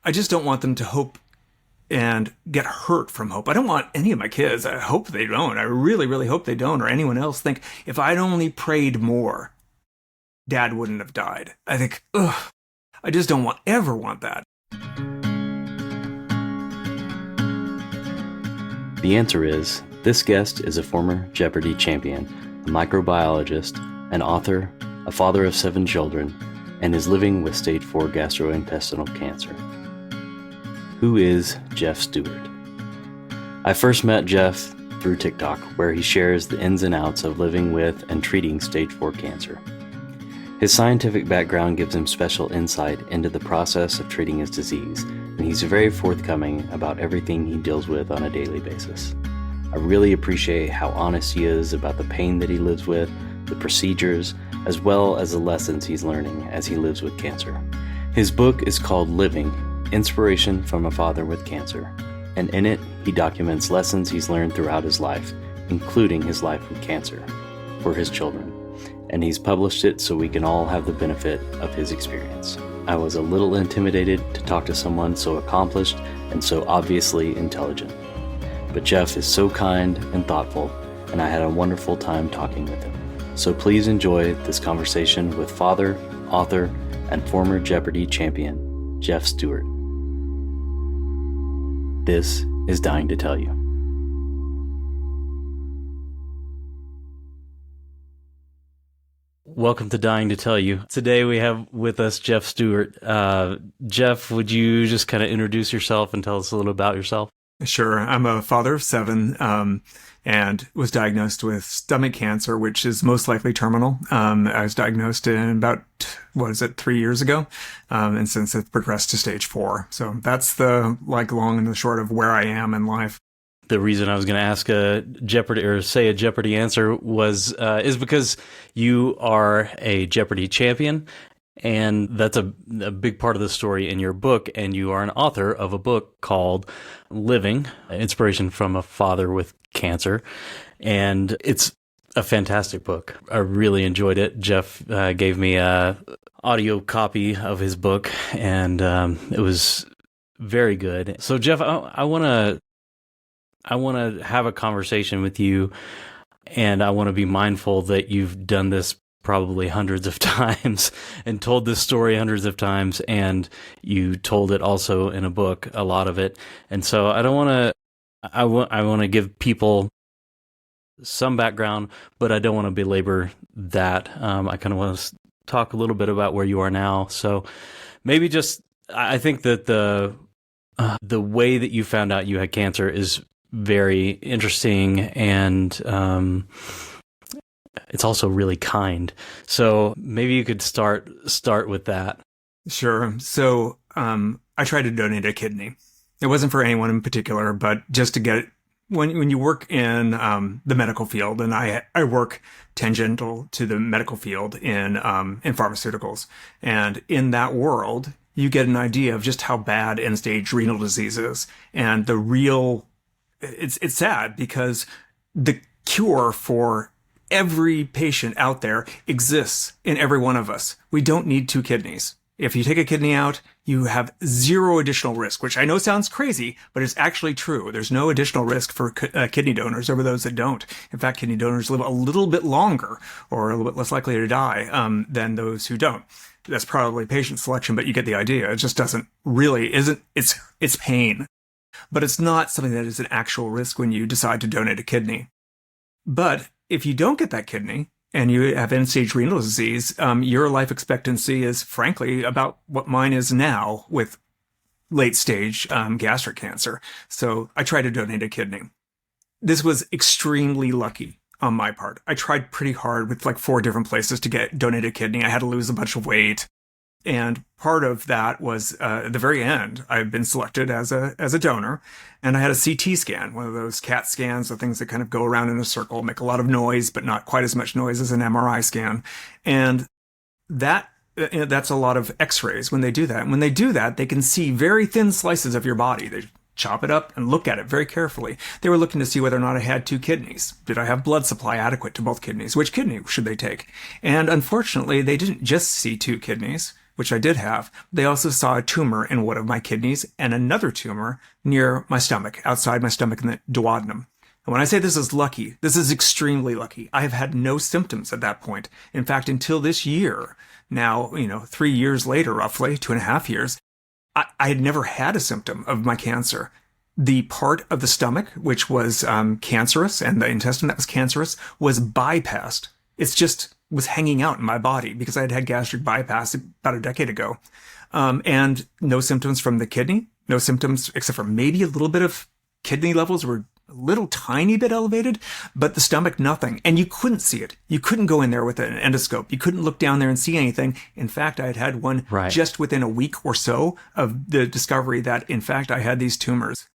I just don't want them to hope and get hurt from hope. I don't want any of my kids, I hope they don't. I really, really hope they don't, or anyone else think, if I'd only prayed more, Dad wouldn't have died. I think, I just don't ever want that. The answer is, this guest is a former Jeopardy champion, a microbiologist, an author, a father of 7 children, and is living with stage 4 gastrointestinal cancer. Who is Jeff Stewart? I first met Jeff through TikTok, where he shares the ins and outs of living with and treating stage 4 cancer. His scientific background gives him special insight into the process of treating his disease, and he's very forthcoming about everything he deals with on a daily basis. I really appreciate how honest he is about the pain that he lives with, the procedures, as well as the lessons he's learning as he lives with cancer. His book is called Living: Inspiration from a Father with Cancer, and in it, he documents lessons he's learned throughout his life, including his life with cancer, for his children, and he's published it so we can all have the benefit of his experience. I was a little intimidated to talk to someone so accomplished and so obviously intelligent, but Jeff is so kind and thoughtful, and I had a wonderful time talking with him. So please enjoy this conversation with father, author, and former Jeopardy champion, Jeff Stewart. This is Dying to Tell You. Welcome to Dying to Tell You. Today we have with us Jeff Stewart. Jeff, would you just kind of introduce yourself and tell us a little about yourself? Sure. I'm a father of 7 and was diagnosed with stomach cancer, which is most likely terminal. I was diagnosed in about, 3 years ago? And since it's progressed to stage 4. So that's the long and the short of where I am in life. The reason I was going to ask a Jeopardy answer was is because you are a Jeopardy champion, and that's a big part of the story in your book, and you are an author of a book called Living: Inspiration from a Father with Cancer, and it's a fantastic book. I really enjoyed it. Jeff gave me a audio copy of his book, and it was very good. So Jeff, I want to have a conversation with you, and I want to be mindful that you've done this probably hundreds of times and told this story hundreds of times, and you told it also in a book, a lot of it. And so I want to give people some background, but I don't want to belabor that. I kind of want to talk a little bit about where you are now. So maybe I think that the way that you found out you had cancer is very interesting, and it's also really kind. So maybe you could start with that. Sure. So I tried to donate a kidney. It wasn't for anyone in particular, but just to get it. When you work in the medical field, and I work tangential to the medical field in pharmaceuticals, and in that world, you get an idea of just how bad end-stage renal disease is, and it's sad because the cure for every patient out there exists in every one of us. We don't need 2 kidneys. If you take a kidney out, you have 0 additional risk, which I know sounds crazy, but it's actually true. There's no additional risk for kidney donors over those that don't. In fact, kidney donors live a little bit longer or a little bit less likely to die than those who don't. That's probably patient selection, but you get the idea. It just it's pain. But it's not something that is an actual risk when you decide to donate a kidney. But if you don't get that kidney, and you have end-stage renal disease, your life expectancy is frankly about what mine is now with late-stage gastric cancer. So I tried to donate a kidney. This was extremely lucky on my part. I tried pretty hard with 4 different places to donate a kidney. I had to lose a bunch of weight. And part of that was at the very end, I've been selected as a donor, and I had a CT scan, one of those CAT scans, the things that kind of go around in a circle, make a lot of noise, but not quite as much noise as an MRI scan. And that's a lot of X-rays when they do that. And when they do that, they can see very thin slices of your body. They chop it up and look at it very carefully. They were looking to see whether or not I had 2 kidneys. Did I have blood supply adequate to both kidneys? Which kidney should they take? And unfortunately, they didn't just see 2 kidneys. which I did have. They also saw a tumor in one of my kidneys and another tumor near my stomach, outside my stomach in the duodenum. And when I say this is lucky, this is extremely lucky. I have had no symptoms at that point. In fact, until this year, now, 3 years later, roughly 2.5 years, I had never had a symptom of my cancer. The part of the stomach, which was cancerous, and the intestine that was cancerous, was bypassed. It's just was hanging out in my body because I had had gastric bypass about a decade ago. And no symptoms from the kidney, no symptoms except for maybe a little bit of kidney levels were a little tiny bit elevated, but the stomach, nothing. And you couldn't see it. You couldn't go in there with an endoscope. You couldn't look down there and see anything. In fact, I had one just within a week or so of the discovery that, in fact, I had these tumors.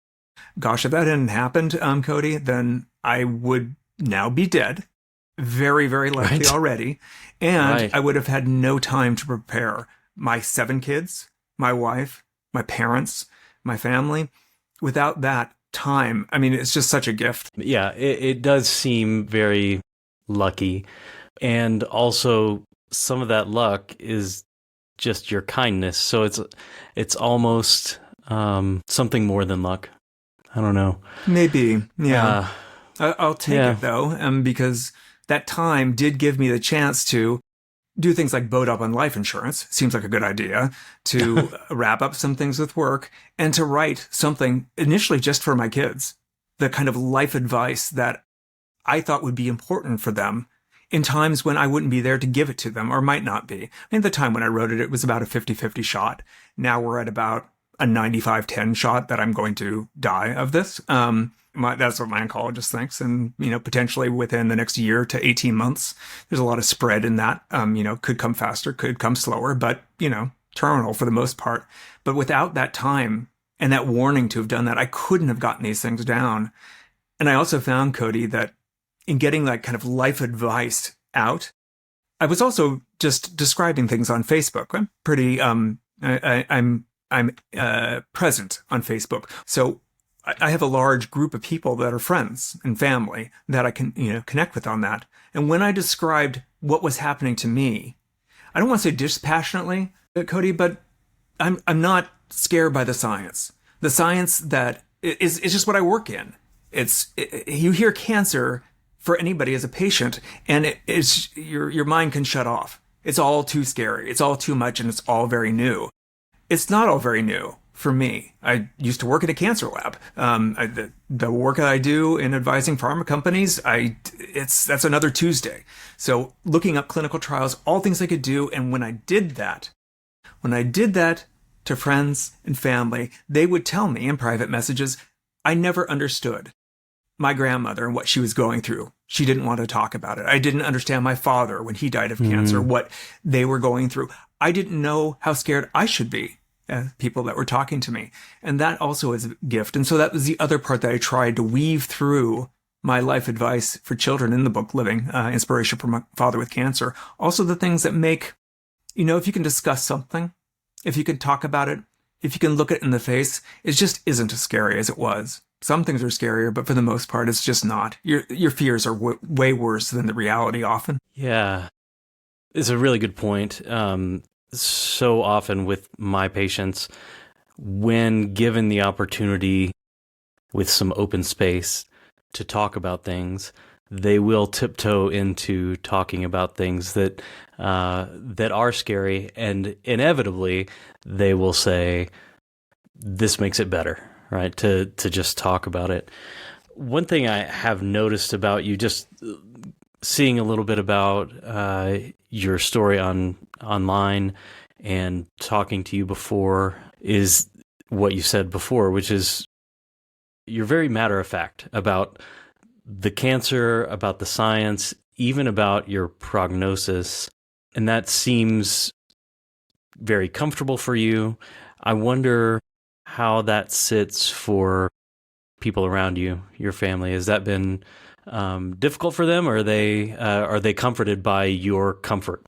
Gosh, if that hadn't happened, Cody, then I would now be dead. Very, very likely already. And I would have had no time to prepare my 7 kids, my wife, my parents, my family. Without that time, I mean, it's just such a gift. Yeah, it does seem very lucky. And also some of that luck is just your kindness. So it's almost something more than luck. I don't know. Maybe. Yeah. I'll take it though, because that time did give me the chance to do things like boat up on life insurance. Seems like a good idea. To wrap up some things with work and to write something initially just for my kids. The kind of life advice that I thought would be important for them in times when I wouldn't be there to give it to them or might not be. At the time when I wrote it was about a 50-50 shot. Now we're at about a 95-10 shot that I'm going to die of this. That's what my oncologist thinks. And, potentially within the next year to 18 months, there's a lot of spread in that, could come faster, could come slower, but, terminal for the most part. But without that time and that warning to have done that, I couldn't have gotten these things down. And I also found, Cody, that in getting that kind of life advice out, I was also just describing things on Facebook. I'm pretty, I'm present on Facebook. So I have a large group of people that are friends and family that I can, connect with on that. And when I described what was happening to me, I don't want to say dispassionately, Cody, but I'm not scared by the science. The science that is just what I work in. You hear cancer for anybody as a patient, and it's your mind can shut off. It's all too scary. It's all too much, and it's all very new. It's not all very new for me. I used to work at a cancer lab. The work that I do in advising pharma companies, that's another Tuesday. So looking up clinical trials, all things I could do. And when I did that to friends and family, they would tell me in private messages, I never understood my grandmother and what she was going through. She didn't want to talk about it. I didn't understand my father when he died of cancer, what they were going through. I didn't know how scared I should be. People that were talking to me. And that also is a gift. And so that was the other part that I tried to weave through my life advice for children in the book, Living, Inspiration from a Father with Cancer. Also the things that make, if you can discuss something, if you can talk about it, if you can look it in the face, it just isn't as scary as it was. Some things are scarier, but for the most part, it's just not. Your fears are way worse than the reality often. Yeah, it's a really good point. So often with my patients, when given the opportunity with some open space to talk about things, they will tiptoe into talking about things that are scary, and inevitably they will say, "This makes it better," right? To just talk about it. One thing I have noticed about you, just seeing a little bit about your story online and talking to you before, is what you said before, which is you're very matter of fact about the cancer, about the science, even about your prognosis. And that seems very comfortable for you. I wonder how that sits for people around you, your family. Has that been difficult for them, or are they comforted by your comfort?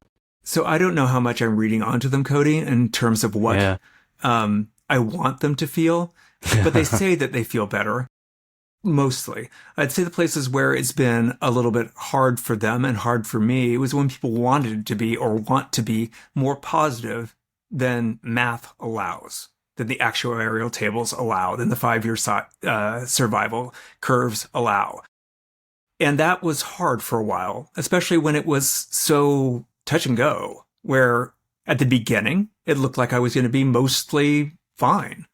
So I don't know how much I'm reading onto them, Cody, in terms of what I want them to feel, but they say that they feel better. Mostly. I'd say the places where it's been a little bit hard for them and hard for me, it was when people wanted to be or want to be more positive than math allows, than the actuarial tables allow, than the 5-year survival curves allow. And that was hard for a while, especially when it was so touch and go, where at the beginning, it looked like I was going to be mostly fine.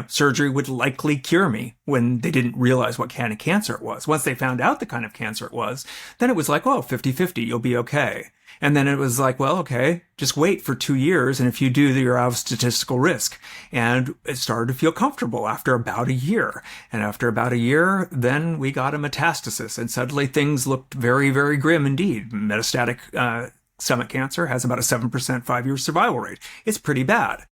Surgery would likely cure me when they didn't realize what kind of cancer it was. Once they found out the kind of cancer it was, then it was like, well, 50-50, you'll be okay. And then it was like, well, okay, just wait for 2 years. And if you do, you're out of statistical risk. And it started to feel comfortable after about a year. And after about a year, then we got a metastasis. And suddenly things looked very, very grim indeed. Metastatic stomach cancer has about a 7% 5-year survival rate. It's pretty bad.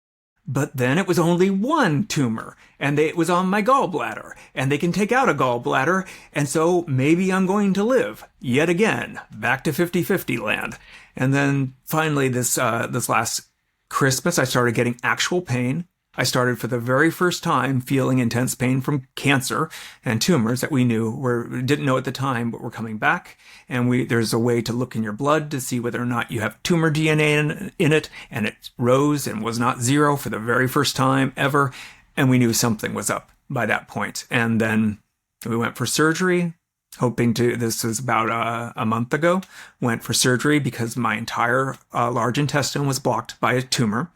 But then it was only one tumor, and it was on my gallbladder, and they can take out a gallbladder, and so maybe I'm going to live yet again, back to 50-50 land. And then finally this last Christmas, I started getting actual pain. I started for the very first time feeling intense pain from cancer and tumors that we didn't know at the time, but were coming back. And there's a way to look in your blood to see whether or not you have tumor DNA in it. And it rose and was not 0 for the very first time ever. And we knew something was up by that point. And then we went for surgery, this was about a month ago, went for surgery because my entire large intestine was blocked by a tumor,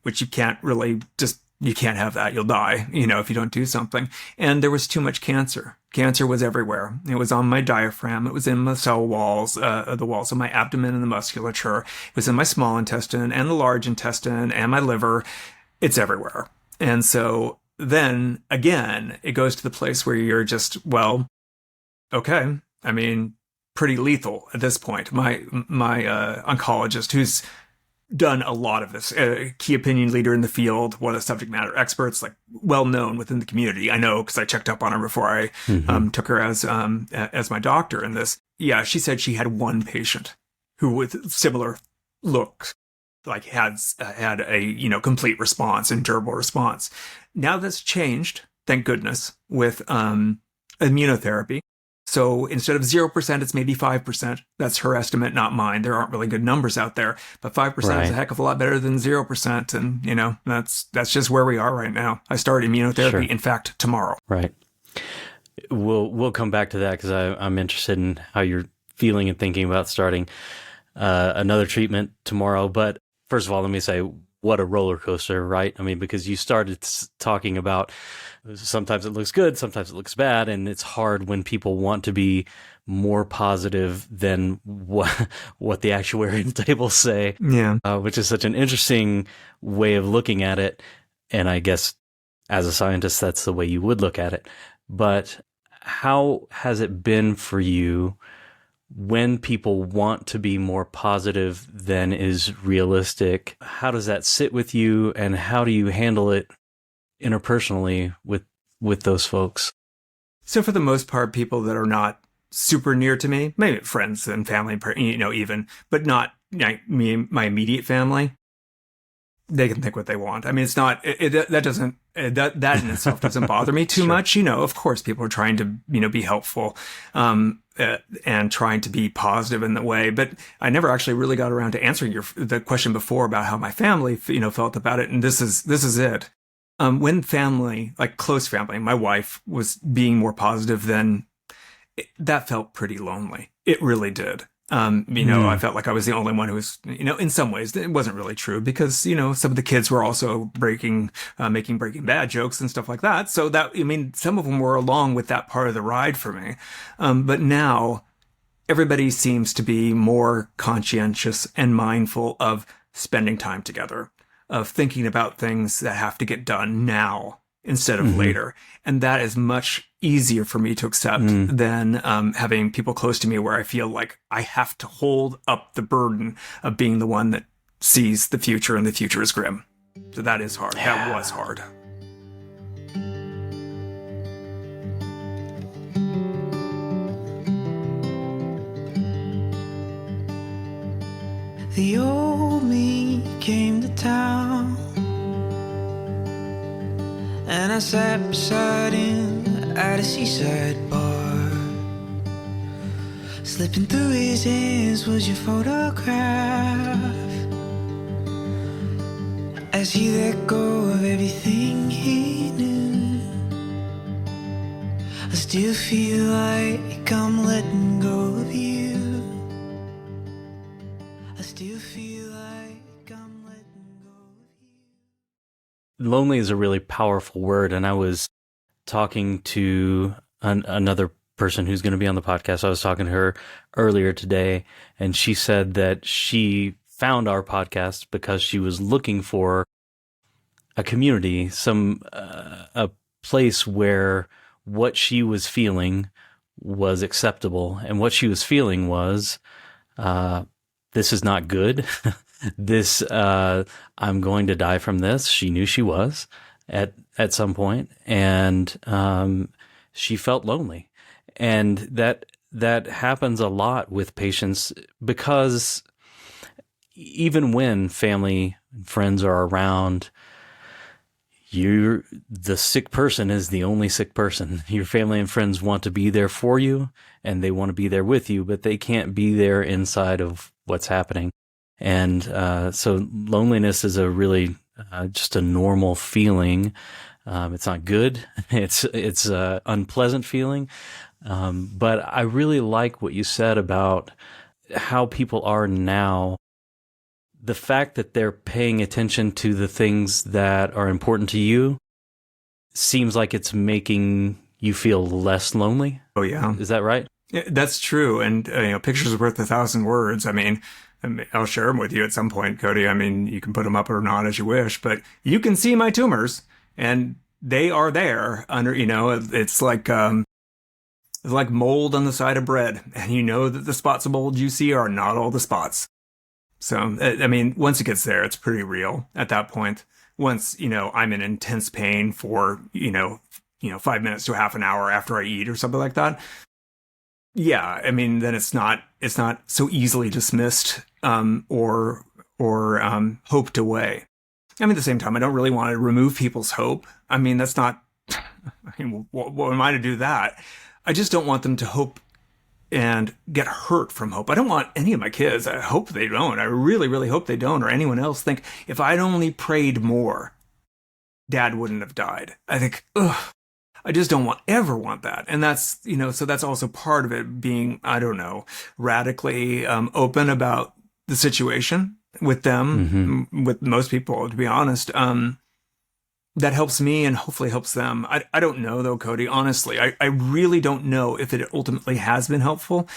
which you can't have that. You'll die, if you don't do something. And there was too much cancer. Cancer was everywhere. It was on my diaphragm. It was in my cell walls, the walls of my abdomen and the musculature. It was in my small intestine and the large intestine and my liver. It's everywhere. And so then again, it goes to the place where you're just, well, okay. I mean, pretty lethal at this point. My oncologist, who's done a lot of this, key opinion leader in the field, one of the subject matter experts, like well known within the community. I know because I checked up on her before I took her as my doctor in this. Yeah, she said she had one patient who with similar looks like had a complete response and durable response. Now that's changed, thank goodness, with immunotherapy. So instead of 0%, it's maybe 5%. That's her estimate, not mine. There aren't really good numbers out there, but 5% is a heck of a lot better than 0%. And, that's just where we are right now. I start immunotherapy, in fact, tomorrow. Right. We'll come back to that because I'm interested in how you're feeling and thinking about starting another treatment tomorrow. But first of all, let me say, what a roller coaster, right? I mean, because you started talking about sometimes it looks good, sometimes it looks bad, and it's hard when people want to be more positive than what the actuarial tables say. Yeah, which is such an interesting way of looking at it. And I guess as a scientist, that's the way you would look at it. But how has it been for you when people want to be more positive than is realistic? How does that sit with you, and how do you handle it interpersonally with those folks? So for the most part, people that are not super near to me, maybe friends and family, even, but not me, my immediate family, they can think what they want. I mean, it's not, that in itself doesn't bother me too much. Of course, people are trying to, be helpful, and trying to be positive in the way, but I never actually really got around to answering the question before about how my family, felt about it. And this is it. When family, like close family, my wife was being more positive, then that felt pretty lonely. It really did. I felt like I was the only one who was, in some ways it wasn't really true because, some of the kids were also making Breaking Bad jokes and stuff like that. So some of them were along with that part of the ride for me. But now everybody seems to be more conscientious and mindful of spending time together, of thinking about things that have to get done now instead of later. And that is much easier for me to accept than having people close to me where I feel like I have to hold up the burden of being the one that sees the future and the future is grim. So that is hard. That was hard. The old me came to town, and I sat beside him at a seaside bar. Slipping through his hands was your photograph, as he let go of everything he knew. I still feel like I'm letting go of you. I still feel like I'm letting go of you. Lonely is a really powerful word, and I was talking to another person who's going to be on the podcast. I was talking to her earlier today, and she said that she found our podcast because she was looking for a community, a place where what she was feeling was acceptable, and what she was feeling was, this is not good. This, I'm going to die from this. She knew she was at some point, and she felt lonely. And that happens a lot with patients, because even when family and friends are around, the sick person is the only sick person. Your family and friends want to be there for you, and they want to be there with you, but they can't be there inside of what's happening. And so loneliness is a really just a normal feeling. It's not good. It's a unpleasant feeling. But I really like what you said about how people are now. The fact that they're paying attention to the things that are important to you seems like it's making you feel less lonely. Oh, yeah. Is that right? Yeah, that's true. And, pictures are worth 1,000 words. I mean, I'll share them with you at some point, Cody. I mean, you can put them up or not as you wish, but you can see my tumors, and they are there under, it's like mold on the side of bread. And you know that the spots of mold you see are not all the spots. So, I mean, once it gets there, it's pretty real at that point. Once, I'm in intense pain for, 5 minutes to half an hour after I eat or something like that. Yeah, I mean, then it's not so easily dismissed or hoped away. I mean, at the same time, I don't really want to remove people's hope. I mean, that's not, what am I to do that? I just don't want them to hope and get hurt from hope. I don't want any of my kids, I hope they don't. I really, really hope they don't, or anyone else think, if I'd only prayed more, Dad wouldn't have died. I think, I just don't ever want that. And that's, so that's also part of it, being, I don't know, radically open about the situation with them, with most people, to be honest. That helps me and hopefully helps them. I don't know, though, Cody, honestly. I really don't know if it ultimately has been helpful.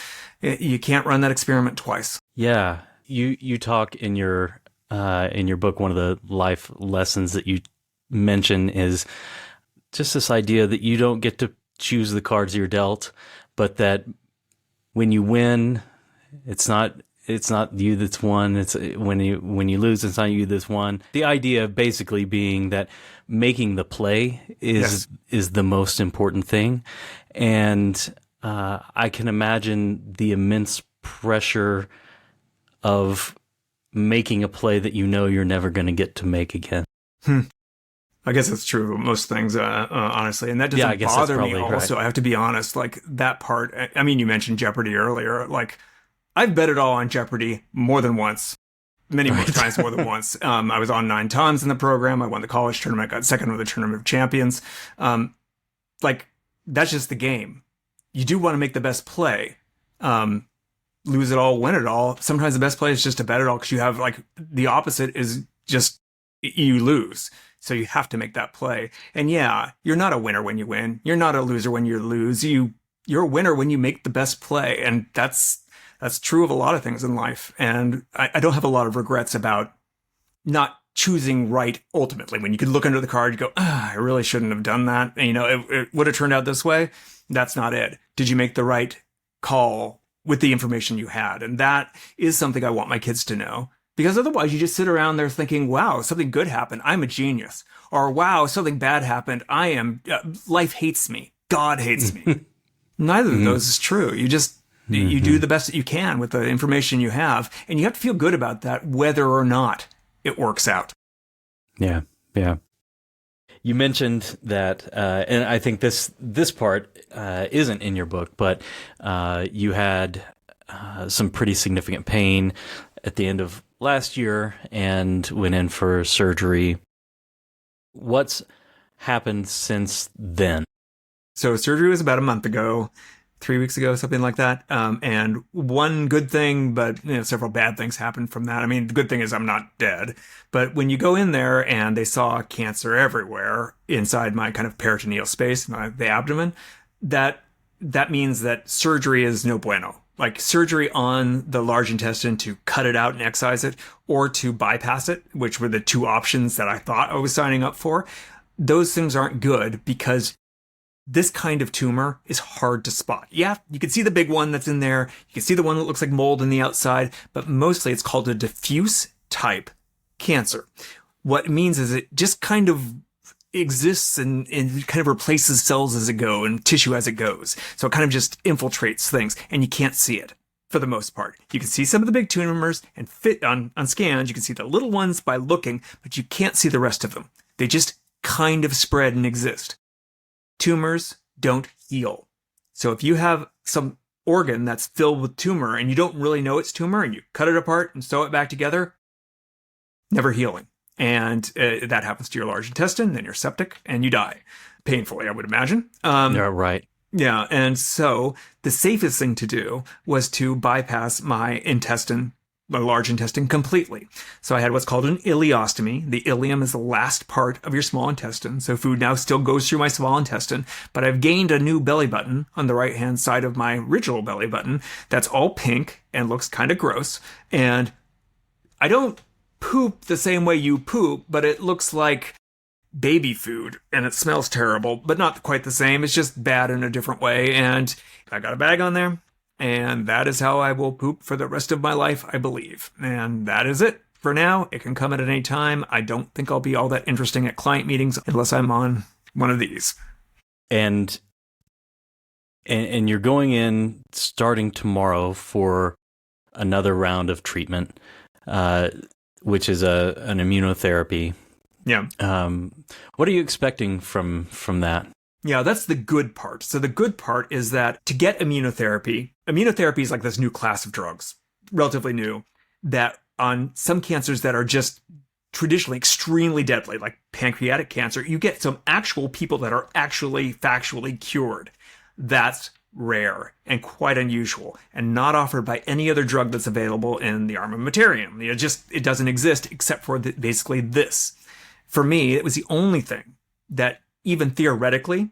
You can't run that experiment twice. Yeah. You talk in your book, one of the life lessons that you mention is just this idea that you don't get to choose the cards you're dealt, but that when you win, it's not you that's won. It's when you lose, it's not you that's won. The idea basically being that making the play is the most important thing. And I can imagine the immense pressure of making a play that you're never going to get to make again. I guess that's true of most things, honestly. And that doesn't bother me also. Right. I have to be honest, like that part. I mean, you mentioned Jeopardy earlier. Like, I've bet it all on Jeopardy more than once. Many more times more than once. I was on 9 times in the program. I won the college tournament, got second with the Tournament of Champions. Like, that's just the game. You do want to make the best play. Lose it all, win it all. Sometimes the best play is just to bet it all, because you have, like, the opposite is just you lose. So you have to make that play. And yeah, you're not a winner when you win. You're not a loser when you lose. You're a winner when you make the best play. And that's true of a lot of things in life. And I don't have a lot of regrets about not choosing right ultimately. When you could look under the card, you go, I really shouldn't have done that. And, it would have turned out this way. That's not it. Did you make the right call with the information you had? And that is something I want my kids to know. Because otherwise you just sit around there thinking, wow, something good happened, I'm a genius. Or wow, something bad happened, life hates me. God hates me. Neither of those is true. You just, you do the best that you can with the information you have. And you have to feel good about that, whether or not it works out. Yeah. Yeah. You mentioned that, and I think this part isn't in your book, but you had some pretty significant pain at the end of last year and went in for surgery. What's happened since then? So surgery was about a month ago, 3 weeks ago, something like that. And one good thing, but several bad things happened from that. I mean, the good thing is I'm not dead. But when you go in there and they saw cancer everywhere inside my kind of peritoneal space, the abdomen, that means that surgery is no bueno. Like surgery on the large intestine to cut it out and excise it, or to bypass it, which were the two options that I thought I was signing up for. Those things aren't good because this kind of tumor is hard to spot. Yeah, you can see the big one that's in there. You can see the one that looks like mold on the outside, but mostly it's called a diffuse type cancer. What it means is it just kind of exists and kind of replaces cells as it goes and tissue as it goes. So it kind of just infiltrates things and you can't see it for the most part. You can see some of the big tumors and fit on scans. You can see the little ones by looking, but you can't see the rest of them. They just kind of spread and exist. Tumors don't heal. So if you have some organ that's filled with tumor and you don't really know it's tumor and you cut it apart and sew it back together, never healing. And that happens to your large intestine, then you're septic and you die. Painfully, I would imagine. Yeah, right. Yeah. And so the safest thing to do was to bypass my large intestine completely. So I had what's called an ileostomy. The ileum is the last part of your small intestine. So food now still goes through my small intestine, but I've gained a new belly button on the right-hand side of my original belly button that's all pink and looks kind of gross. And I don't poop the same way you poop, but it looks like baby food and it smells terrible, but not quite the same. It's just bad in a different way. And I got a bag on there. And that is how I will poop for the rest of my life, I believe. And that is it for now. It can come at any time. I don't think I'll be all that interesting at client meetings unless I'm on one of these. And you're going in starting tomorrow for another round of treatment, which is an immunotherapy. Yeah. What are you expecting from that? Yeah, that's the good part. So the good part is that to get immunotherapy is like this new class of drugs, relatively new, that on some cancers that are just traditionally extremely deadly, like pancreatic cancer, you get some actual people that are actually factually cured. That's rare and quite unusual and not offered by any other drug that's available in the armamentarium. It doesn't exist except for basically this. For me, it was the only thing that even theoretically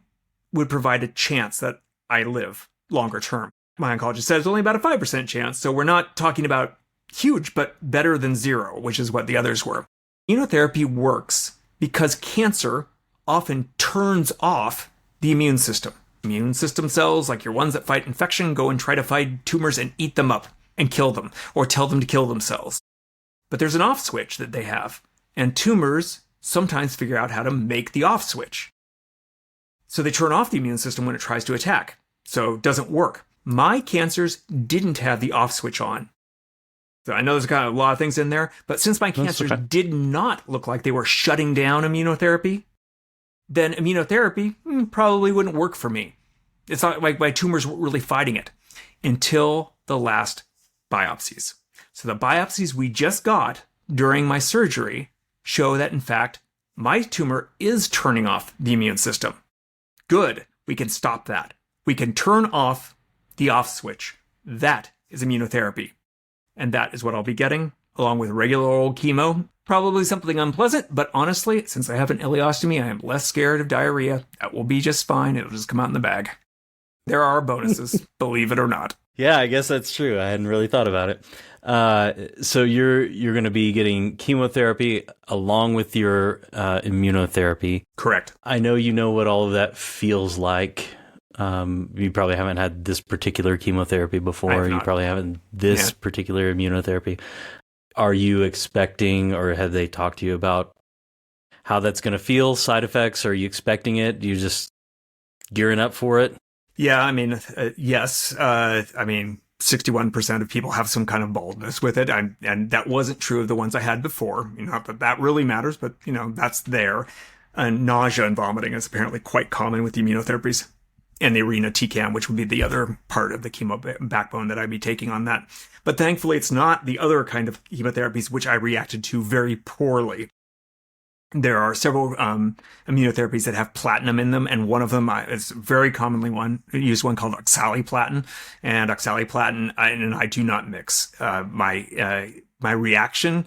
would provide a chance that I live longer term. My oncologist said it's only about a 5% chance, so we're not talking about huge, but better than zero, which is what the others were. Immunotherapy works because cancer often turns off the immune system. Immune system cells, like your ones that fight infection, go and try to fight tumors and eat them up and kill them, or tell them to kill themselves. But there's an off switch that they have, and tumors sometimes figure out how to make the off switch. So they turn off the immune system when it tries to attack. So it doesn't work. My cancers didn't have the off switch on. So I know there's kind of a lot of things in there, but since my cancers did not look like they were shutting down immunotherapy, then immunotherapy probably wouldn't work for me. It's not like my tumors weren't really fighting it until the last biopsies. So the biopsies we just got during my surgery show that, in fact, my tumor is turning off the immune system. Good. We can stop that. We can turn off the off switch. That is immunotherapy. And that is what I'll be getting, along with regular old chemo. Probably something unpleasant, but honestly, since I have an ileostomy, I am less scared of diarrhea. That will be just fine. It'll just come out in the bag. There are bonuses, believe it or not. Yeah, I guess that's true. I hadn't really thought about it. So you're going to be getting chemotherapy along with your immunotherapy. Correct. I know you know what all of that feels like. You probably haven't had this particular chemotherapy before. You probably haven't this particular immunotherapy. Are you expecting, or have they talked to you about how that's going to feel, side effects? Are you expecting it? You just gearing up for it? Yeah, I mean, yes. 61% of people have some kind of baldness with it. And that wasn't true of the ones I had before. Not that that really matters, but, that's there. And nausea and vomiting is apparently quite common with the immunotherapies. and the irinotecan, which would be the other part of the chemo backbone that I'd be taking on that. But thankfully, it's not the other kind of chemotherapies which I reacted to very poorly. There are several immunotherapies that have platinum in them, and one of them is very commonly used one called oxaliplatin. And oxaliplatin and I do not mix. My reaction,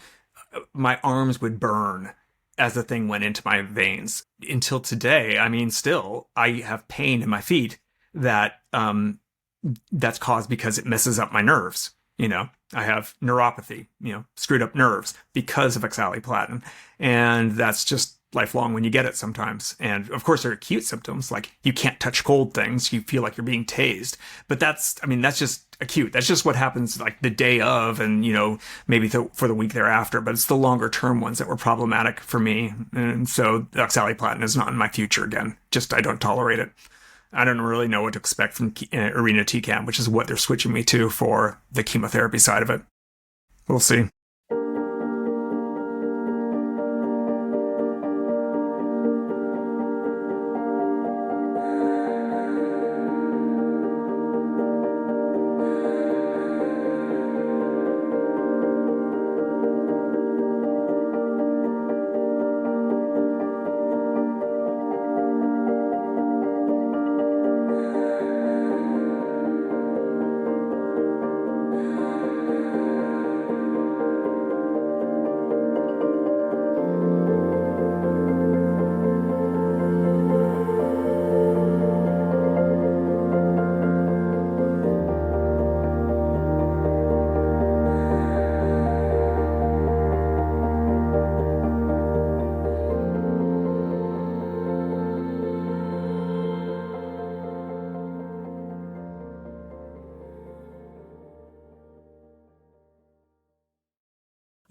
my arms would burn as the thing went into my veins. Until today, I mean, still, I have pain in my feet that's caused because it messes up my nerves. I have neuropathy, screwed up nerves because of oxaliplatin. And that's just lifelong when you get it sometimes. And of course, there are acute symptoms, like you can't touch cold things. You feel like you're being tased. But that's just acute. That's just what happens like the day of and, maybe for the week thereafter. But it's the longer term ones that were problematic for me. And so oxaliplatin is not in my future again. Just I don't tolerate it. I don't really know what to expect from irinotecan, which is what they're switching me to for the chemotherapy side of it. We'll see.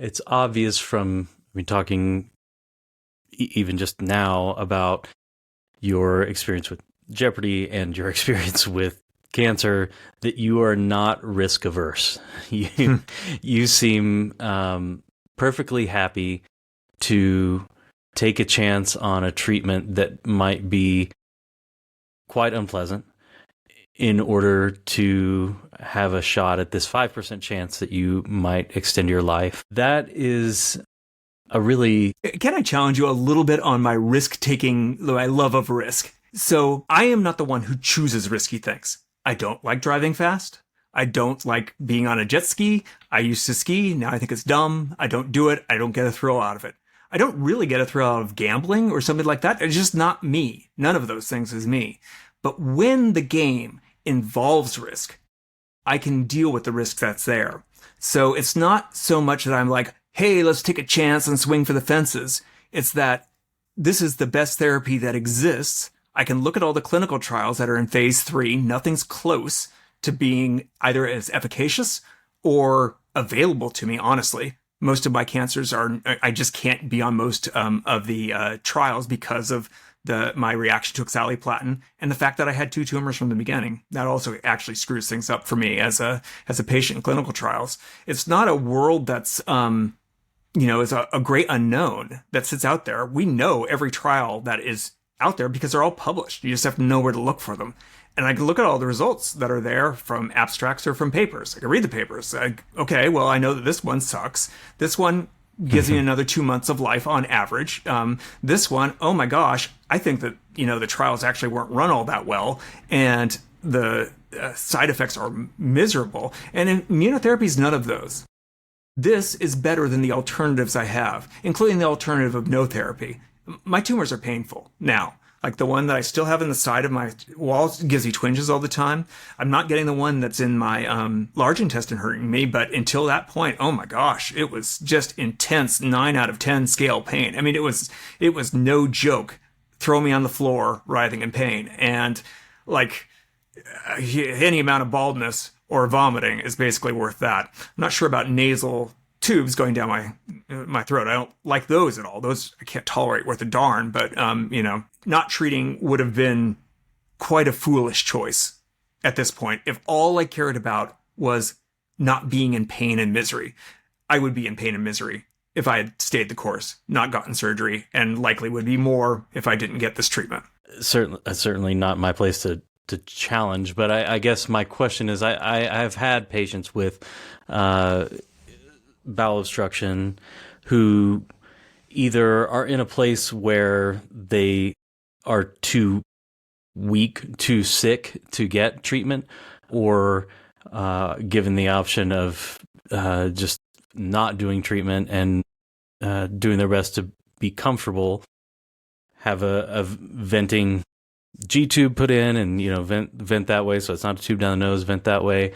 It's obvious from talking even just now about your experience with Jeopardy and your experience with cancer that you are not risk averse. You seem perfectly happy to take a chance on a treatment that might be quite unpleasant in order to have a shot at this 5% chance that you might extend your life. That is a really... Can I challenge you a little bit on my risk-taking, my love of risk? So I am not the one who chooses risky things. I don't like driving fast. I don't like being on a jet ski. I used to ski. Now I think it's dumb. I don't do it. I don't get a thrill out of it. I don't really get a thrill out of gambling or something like that. It's just not me. None of those things is me. But when the game involves risk, I can deal with the risk that's there. So it's not so much that I'm like, hey, let's take a chance and swing for the fences. It's that this is the best therapy that exists. I can look at all the clinical trials that are in phase 3. Nothing's close to being either as efficacious or available to me, honestly. Most of my cancers I just can't be on most of the trials because of my reaction to oxaliplatin and the fact that I had 2 tumors from the beginning. That also actually screws things up for me as a patient in clinical trials. It's not a world that's is a great unknown that sits out there. We know every trial that is out there because they're all published. You just have to know where to look for them. And I can look at all the results that are there from abstracts or from papers. I can read the papers. Okay, well, I know that this one sucks. This one gives me another 2 months of life on average. This one, oh my gosh, I think that, the trials actually weren't run all that well. And the side effects are miserable. And in immunotherapy is none of those. This is better than the alternatives I have, including the alternative of no therapy. My tumors are painful now. Like the one that I still have in the side of my wall gives me twinges all the time. I'm not getting the one that's in my large intestine hurting me, but until that point, oh my gosh, it was just intense 9 out of 10 scale pain. I mean, it was no joke. Throw me on the floor, writhing in pain. And like any amount of baldness or vomiting is basically worth that. I'm not sure about nasal tubes going down my throat. I don't like those at all. Those I can't tolerate worth a darn, but not treating would have been quite a foolish choice at this point. If all I cared about was not being in pain and misery, I would be in pain and misery if I had stayed the course, not gotten surgery, and likely would be more if I didn't get this treatment. Certainly not my place to challenge, but I guess my question is, I've had patients with bowel obstruction who either are in a place where they are too weak, too sick to get treatment, or given the option of just not doing treatment and doing their best to be comfortable, have a venting G-tube put in and, vent that way, so it's not a tube down the nose, vent that way,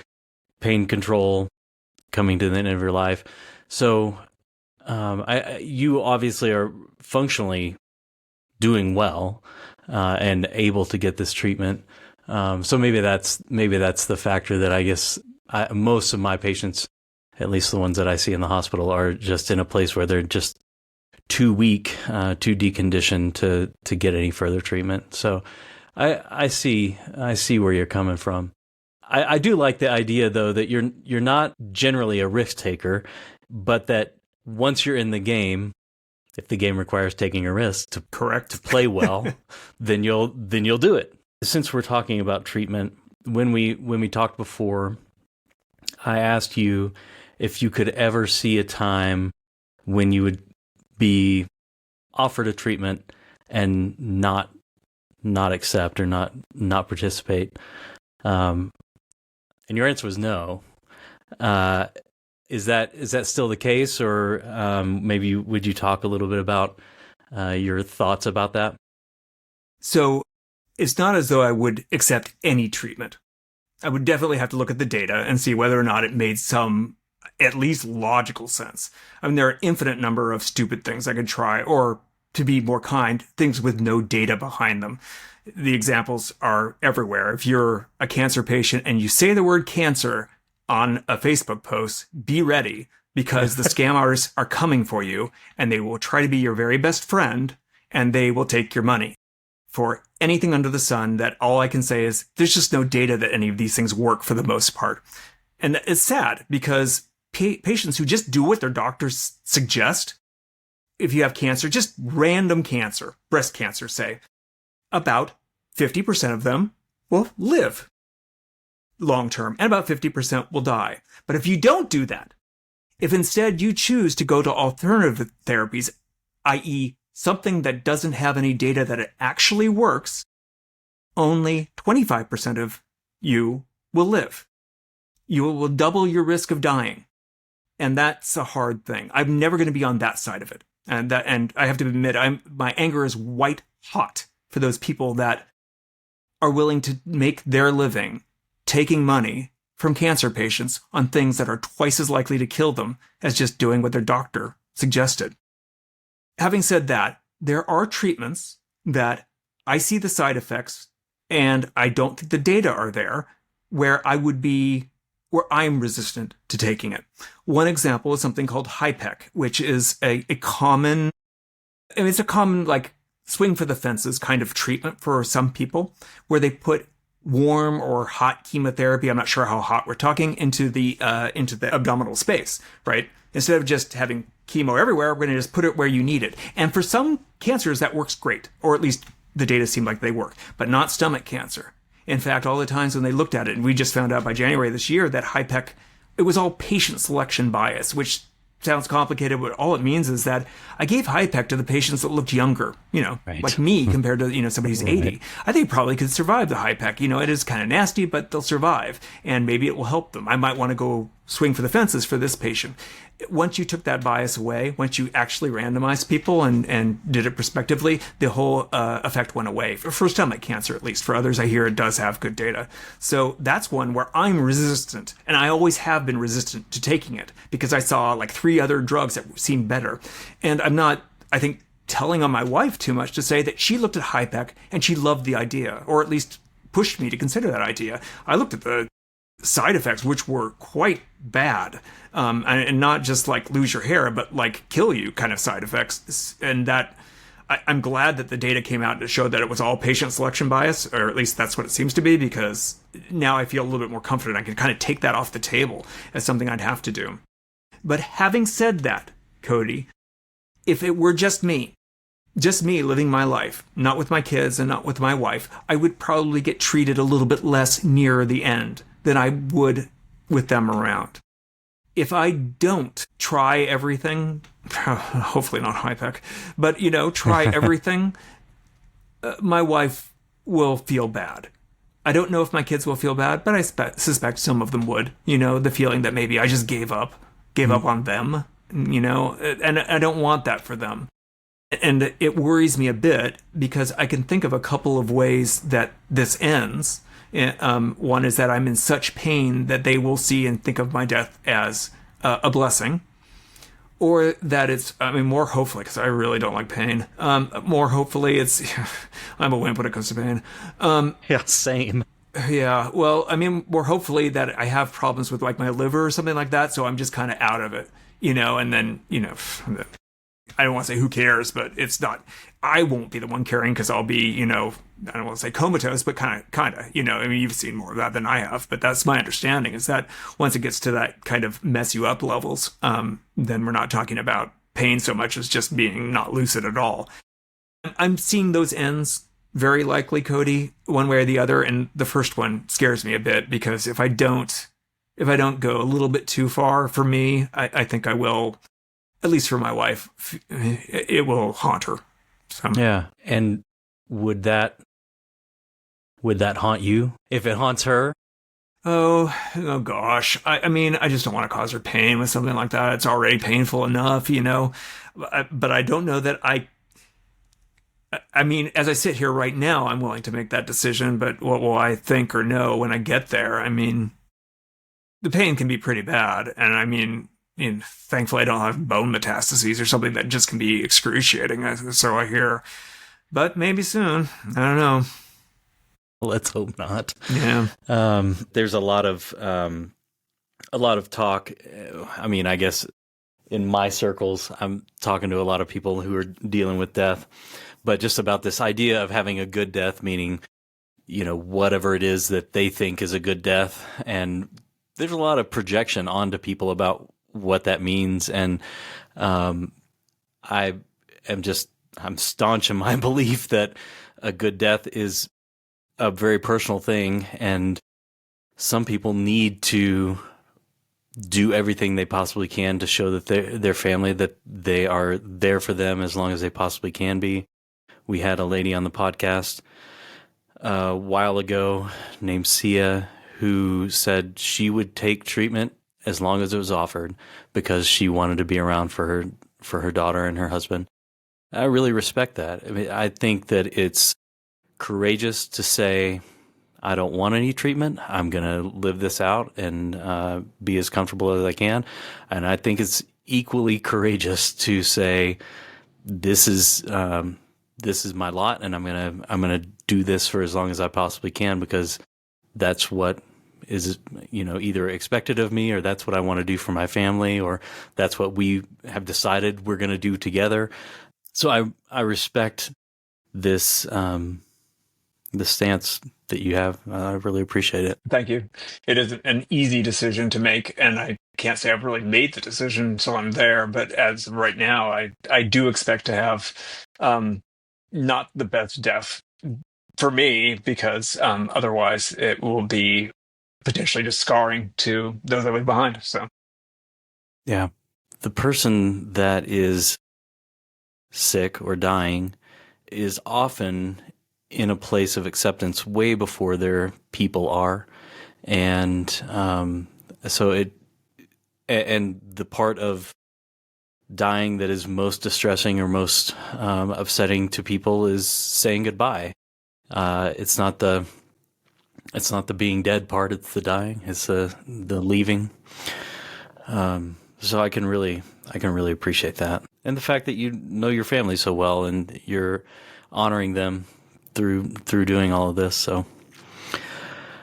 pain control coming to the end of your life. So you obviously are functionally doing well and able to get this treatment. So maybe that's the factor that I guess most of my patients, at least the ones that I see in the hospital, are just in a place where they're just too weak, too deconditioned to get any further treatment. So I see where you're coming from. I do like the idea, though, that you're not generally a risk taker, but that once you're in the game, if the game requires taking a risk to play well, then you'll do it. Since we're talking about treatment, when we talked before, I asked you if you could ever see a time when you would be offered a treatment and not accept or not participate. And your answer was no. Is that still the case, or maybe would you talk a little bit about your thoughts about that? So it's not as though I would accept any treatment. I would definitely have to look at the data and see whether or not it made some at least logical sense. I mean, there are an infinite number of stupid things I could try, or to be more kind, things with no data behind them. The examples are everywhere. If you're a cancer patient and you say the word cancer on a Facebook post, be ready, because the scam artists are coming for you, and they will try to be your very best friend, and they will take your money for anything under the sun. That all I can say is there's just no data that any of these things work for the most part. And it's sad, because patients who just do what their doctors suggest, if you have cancer, just random cancer, breast cancer, say, about 50% of them will live long term, and about 50% will die. But if you don't do that, if instead you choose to go to alternative therapies, i.e., something that doesn't have any data that it actually works, only 25% of you will live. You will double your risk of dying. And that's a hard thing. I'm never going to be on that side of it. And I have to admit, my anger is white hot for those people that are willing to make their living taking money from cancer patients on things that are twice as likely to kill them as just doing what their doctor suggested. Having said that, there are treatments that I see the side effects and I don't think the data are there where I'm resistant to taking it. One example is something called HIPEC, which is a common like swing for the fences kind of treatment for some people, where they put warm or hot chemotherapy, I'm not sure how hot we're talking, into the abdominal space, right? Instead of just having chemo everywhere, we're going to just put it where you need it. And for some cancers, that works great, or at least the data seem like they work, but not stomach cancer. In fact, all the times when they looked at it, and we just found out by January this year that HIPEC, it was all patient selection bias, which sounds complicated, but all it means is that I gave HIPEC to the patients that looked younger, right, like me compared to, somebody who's 80. Right. I think probably could survive the HIPEC. It is kind of nasty, but they'll survive, and maybe it will help them. I might want to go swing for the fences for this patient. Once you took that bias away, once you actually randomized people and did it prospectively, the whole effect went away. For stomach cancer, at least. For others, I hear it does have good data. So that's one where I'm resistant, and I always have been resistant to taking it because I saw like 3 other drugs that seemed better. And I'm not, I think, telling on my wife too much to say that she looked at HIPEC and she loved the idea, or at least pushed me to consider that idea. I looked at the side effects, which were quite bad, and not just like lose your hair, but like kill you kind of side effects. And that I'm glad that the data came out to show that it was all patient selection bias, or at least that's what it seems to be, because now I feel a little bit more confident. I can kind of take that off the table as something I'd have to do. But having said that, Cody, if it were just me, just me living my life, not with my kids and not with my wife, I would probably get treated a little bit less near the end than I would with them around. If I don't try everything, hopefully not HIPEC, but, try everything, my wife will feel bad. I don't know if my kids will feel bad, but I suspect some of them would. The feeling that maybe I just gave up on them, and I don't want that for them. And it worries me a bit because I can think of a couple of ways that this ends. One is that I'm in such pain that they will see and think of my death as a blessing. Or that it's, more hopefully, because I really don't like pain. More hopefully, it's, I'm a wimp when it comes to pain. Yeah, same. Yeah, well, more hopefully that I have problems with like my liver or something like that, so I'm just kind of out of it, and then, I don't want to say who cares, but it's not, I won't be the one caring because I'll be, I don't want to say comatose, but kind of, you've seen more of that than I have, but that's my understanding is that once it gets to that kind of mess you up levels, then we're not talking about pain so much as just being not lucid at all. I'm seeing those ends very likely, Cody, one way or the other, and the first one scares me a bit because if I don't go a little bit too far for me, I think I will, at least for my wife, it will haunt her. So. Yeah. And would that haunt you if it haunts her? Oh gosh. I just don't want to cause her pain with something like that. It's already painful enough, but I don't know that as I sit here right now, I'm willing to make that decision, but what will I think or know when I get there? The pain can be pretty bad. And thankfully I don't have bone metastases or something that just can be excruciating, so I hear. But maybe soon. I don't know. Let's hope not. Yeah. There's a lot of talk. I guess in my circles, I'm talking to a lot of people who are dealing with death, but just about this idea of having a good death, meaning, whatever it is that they think is a good death. And there's a lot of projection onto people about what that means. And I'm staunch in my belief that a good death is a very personal thing, and some people need to do everything they possibly can to show that their family, that they are there for them as long as they possibly can be. We had a lady on the podcast a while ago named Sia who said she would take treatment as long as it was offered because she wanted to be around for her daughter and her husband. I really respect that. I think that it's courageous to say, I don't want any treatment. I'm going to live this out and be as comfortable as I can. And I think it's equally courageous to say, this is my lot, and I'm gonna do this for as long as I possibly can because that's what is either expected of me, or that's what I want to do for my family, or that's what we have decided we're going to do together. So I respect this the stance that you have. I really appreciate it. Thank you. It is an easy decision to make, and I can't say I've really made the decision until I'm there. But as of right now, I do expect to have not the best death for me because otherwise it will be potentially just scarring to those I leave behind. So, yeah, the person that is sick or dying is often in a place of acceptance way before their people are. And so the part of dying that is most distressing or most upsetting to people is saying goodbye. It's not the being dead part, it's the dying, it's the leaving. So I can really appreciate that. And the fact that you know your family so well and you're honoring them through doing all of this. So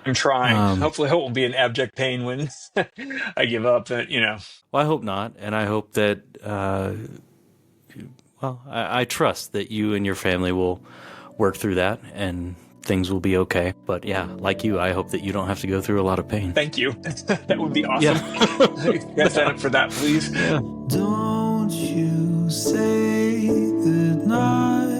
I'm trying. Hopefully it won't be an abject pain when I give up, but Well, I hope not. And I hope that, I trust that you and your family will work through that and things will be okay. But yeah, like you, I hope that you don't have to go through a lot of pain. Thank you. That would be awesome. Yeah. You guys sign up for that, please. Yeah. Don't you say goodnight.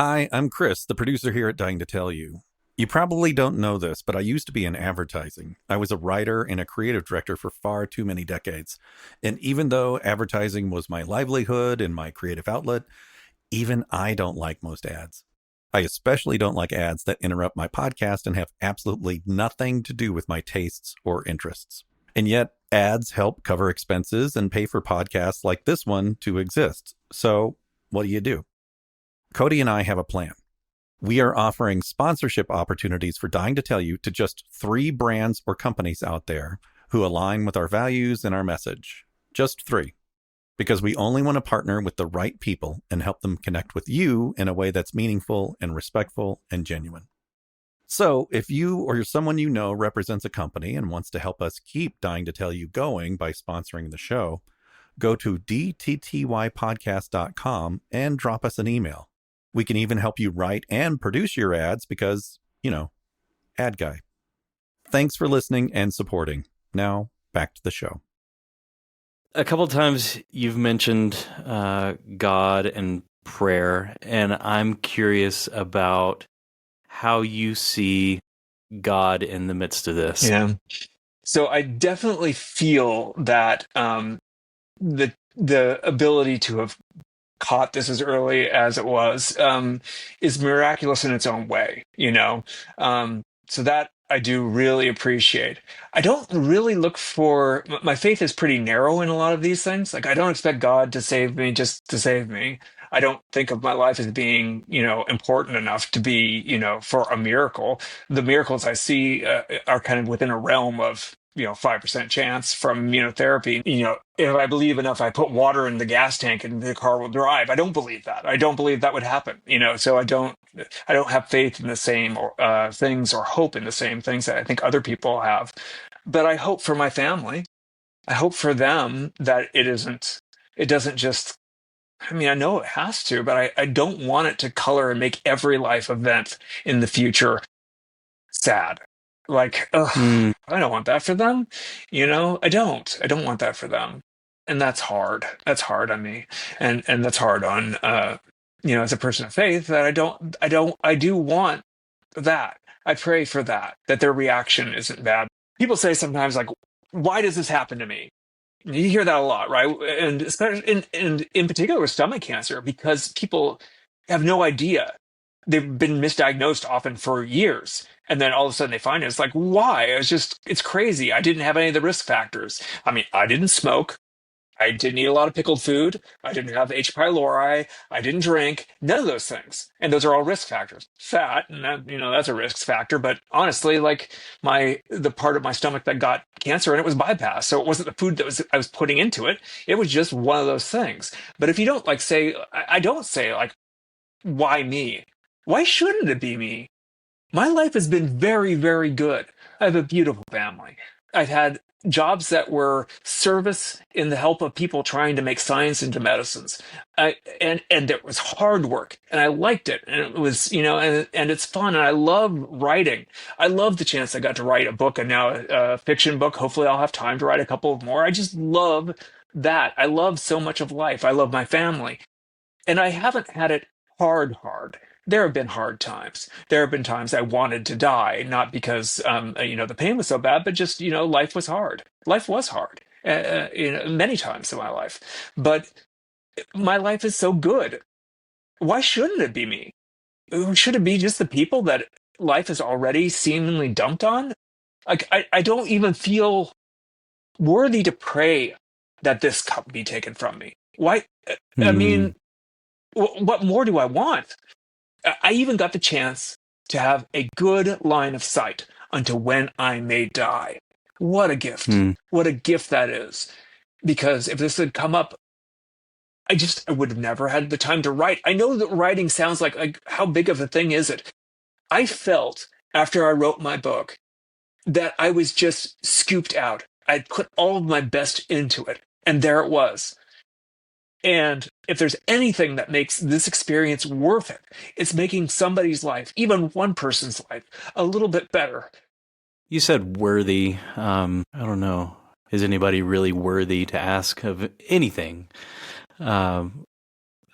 Hi, I'm Chris, the producer here at Dying to Tell You. You probably don't know this, but I used to be in advertising. I was a writer and a creative director for far too many decades. And even though advertising was my livelihood and my creative outlet, even I don't like most ads. I especially don't like ads that interrupt my podcast and have absolutely nothing to do with my tastes or interests. And yet, ads help cover expenses and pay for podcasts like this one to exist. So, what do? Cody and I have a plan. We are offering sponsorship opportunities for Dying to Tell You to just 3 brands or companies out there who align with our values and our message. Just 3. Because we only want to partner with the right people and help them connect with you in a way that's meaningful and respectful and genuine. So if you or someone you know represents a company and wants to help us keep Dying to Tell You going by sponsoring the show, go to dttypodcast.com and drop us an email. We can even help you write and produce your ads because, ad guy. Thanks for listening and supporting. Now, back to the show. A couple of times you've mentioned God and prayer, and I'm curious about how you see God in the midst of this. Yeah. So I definitely feel that the ability to have caught this as early as it was is miraculous in its own way, so that I do really appreciate. I don't really look for, my faith is pretty narrow in a lot of these things. Like, I don't expect God to save me just to save me. I don't think of my life as being, important enough to be, for a miracle. The miracles I see are kind of within a realm of, 5% chance from immunotherapy. If I believe enough, I put water in the gas tank and the car will drive. I don't believe that. I don't believe that would happen. So I don't have faith in the same things or hope in the same things that I think other people have. But I hope for my family. I hope for them that it doesn't just, I know it has to, but I don't want it to color and make every life event in the future sad. Like, ugh, I don't want that for them. I don't want that for them. And that's hard. That's hard on me. And that's hard on, as a person of faith, that I do want that. I pray for that their reaction isn't bad. People say sometimes, like, why does this happen to me? You hear that a lot, right? And especially in particular with stomach cancer, because people have no idea. They've been misdiagnosed often for years. And then all of a sudden they find it. It's like, why? It's crazy. I didn't have any of the risk factors. I didn't smoke. I didn't eat a lot of pickled food. I didn't have H. pylori. I didn't drink. None of those things. And those are all risk factors. Fat, and that's a risk factor. But honestly, like the part of my stomach that got cancer, and it was bypassed. So it wasn't the food that I was putting into it. It was just one of those things. But if you don't I don't say like, why me? Why shouldn't it be me? My life has been very, very good. I have a beautiful family. I've had jobs that were service in the help of people trying to make science into medicines. And it was hard work, and I liked it. And it was, and it's fun. And I love writing. I love the chance I got to write a book, and now a fiction book. Hopefully I'll have time to write a couple of more. I just love that. I love so much of life. I love my family. And I haven't had it hard. There have been hard times. There have been times I wanted to die, not because the pain was so bad, but just life was hard. Life was hard, many times in my life. But my life is so good. Why shouldn't it be me? Should it be just the people that life has already seemingly dumped on? Like, I don't even feel worthy to pray that this cup be taken from me. Why? I mean, what more do I want? I even got the chance to have a good line of sight unto when I may die. What a gift. What a gift that is. Because if this had come up, I would have never had the time to write. I know that writing sounds like how big of a thing is it? I felt after I wrote my book that I was just scooped out. I'd put all of my best into it. And there it was. And if there's anything that makes this experience worth it, it's making somebody's life, even one person's life, a little bit better. You said worthy. I don't know. Is anybody really worthy to ask of anything?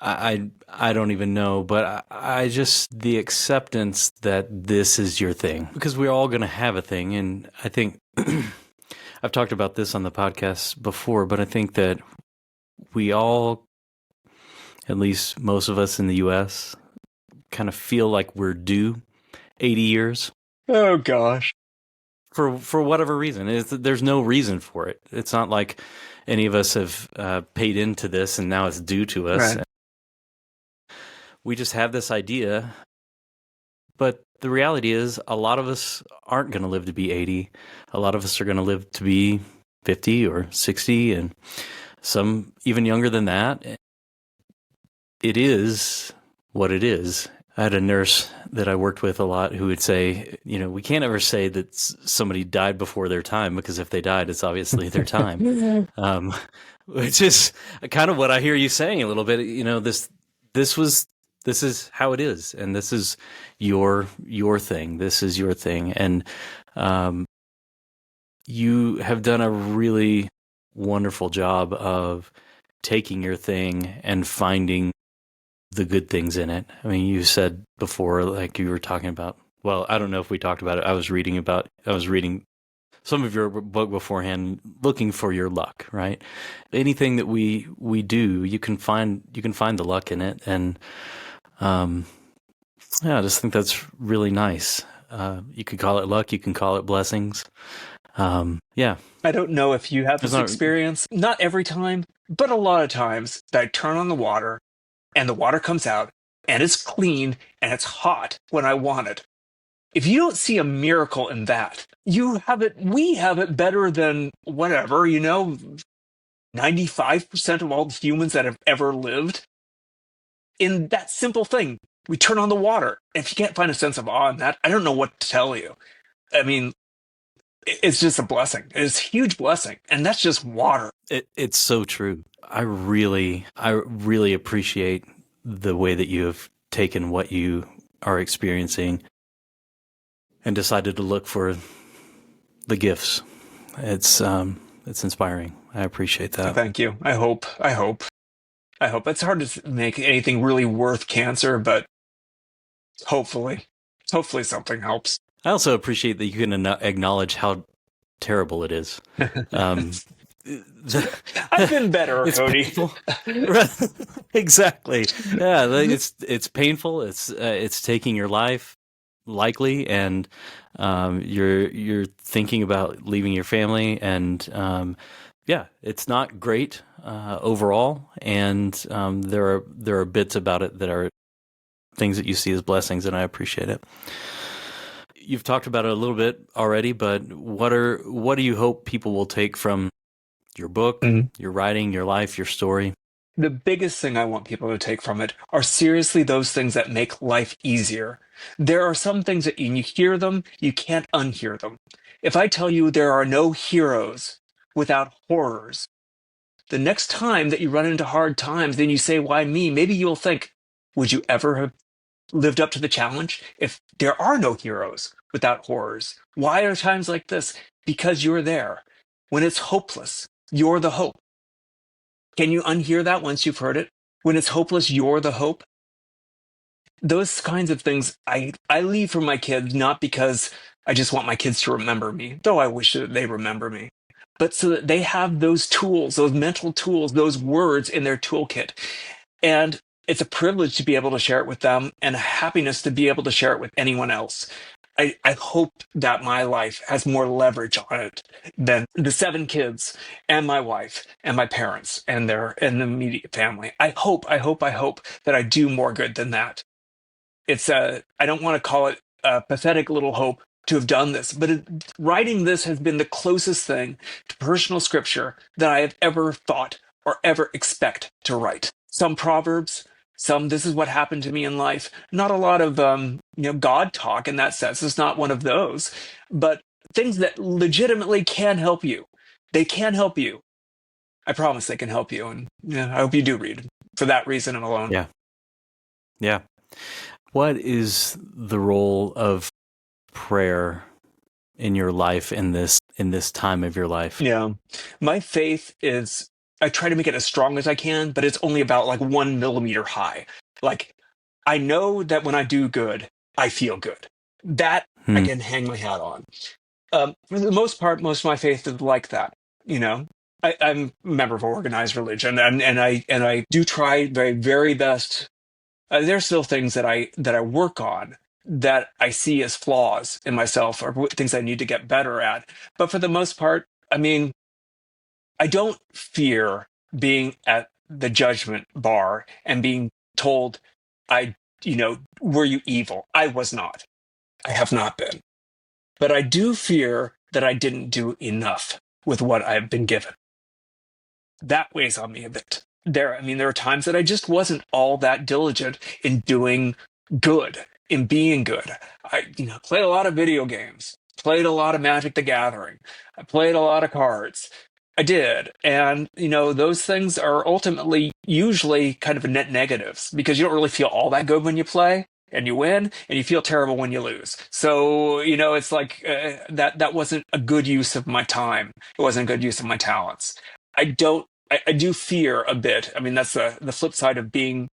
I don't even know, but I just the acceptance that this is your thing, because we're all going to have a thing. And I think I've talked about this on the podcast before, but I think that we all, at least most of us in the US, kind of feel like we're due 80 years. Oh gosh. For whatever reason. There's no reason for it. It's not like any of us have paid into this and now it's due to us. Right. We just have this idea, but the reality is a lot of us aren't going to live to be 80. A lot of us are going to live to be 50 or 60, and some even younger than that. It is what it is. I had a nurse that I worked with a lot who would say, we can't ever say that somebody died before their time, because if they died, it's obviously their time. Which is kind of what I hear you saying a little bit. This is how it is, and this is your thing. This is your thing, and you have done a really wonderful job of taking your thing and finding the good things in it. I mean, you said before, like you were talking about. Well, I don't know if we talked about it. I was reading some of your book beforehand, looking for your luck. Right? Anything that we do, you can find the luck in it, and I just think that's really nice. You could call it luck. You can call it blessings. Yeah. I don't know if you have this experience. Not every time, but a lot of times that I turn on the water and the water comes out and it's clean and it's hot when I want it. If you don't see a miracle in that, we have it better than whatever, 95% of all the humans that have ever lived. In that simple thing, we turn on the water. If you can't find a sense of awe in that, I don't know what to tell you. I mean, it's just a blessing. It's a huge blessing. And that's just water. It's so true. I really appreciate the way that you have taken what you are experiencing and decided to look for the gifts. It's inspiring. I appreciate that. Thank you. I hope. It's hard to make anything really worth cancer, but hopefully something helps. I also appreciate that you can acknowledge how terrible it is. I've been better, Cody. Exactly. Yeah, it's painful. It's taking your life, likely, and you're thinking about leaving your family, and it's not great overall. And there are bits about it that are things that you see as blessings, and I appreciate it. You've talked about it a little bit already, but what do you hope people will take from your book, your writing, your life, your story? The biggest thing I want people to take from it are seriously those things that make life easier. There are some things that when you hear them, you can't unhear them. If I tell you there are no heroes without horrors, the next time that you run into hard times, then you say, why me? Maybe you'll think, would you ever have lived up to the challenge? If there are no heroes without horrors, why are times like this? Because you're there. When it's hopeless, you're the hope. Can you unhear that once you've heard it? When it's hopeless, you're the hope. Those kinds of things I leave for my kids, not because I just want my kids to remember me, though I wish that they remember me, but so that they have those tools, those mental tools, those words in their toolkit. And it's a privilege to be able to share it with them, and a happiness to be able to share it with anyone else. I hope that my life has more leverage on it than the 7 kids and my wife and my parents and the immediate family. I hope that I do more good than that. I don't want to call it a pathetic little hope to have done this, but writing this has been the closest thing to personal scripture that I have ever thought or ever expect to write. Some proverbs, some this is what happened to me in life. Not a lot of God talk in that sense. It's not one of those, but things that legitimately can help you. They can help you. I promise they can help you, and I hope you do read for that reason alone. Yeah. What is the role of prayer in your life in this time of your life? Yeah, my faith is I try to make it as strong as I can, but it's only about like 1 millimeter high. Like, I know that when I do good, I feel good. That I Hmm. can hang my hat on. For the most part, most of my faith is like that. You know, I'm a member of organized religion, and I do try very very best. There's still things that I work on that I see as flaws in myself or things I need to get better at. But for the most part, I mean, I don't fear being at the judgment bar and being told, were you evil? I was not. I have not been. But I do fear that I didn't do enough with what I've been given. That weighs on me a bit. There are times that I just wasn't all that diligent in doing good, in being good. I played a lot of video games, played a lot of Magic the Gathering, I played a lot of cards. I did. And, those things are ultimately usually kind of net negatives because you don't really feel all that good when you play and you win, and you feel terrible when you lose. So, it's like that wasn't a good use of my time. It wasn't a good use of my talents. I do fear a bit. I mean, that's the flip side of being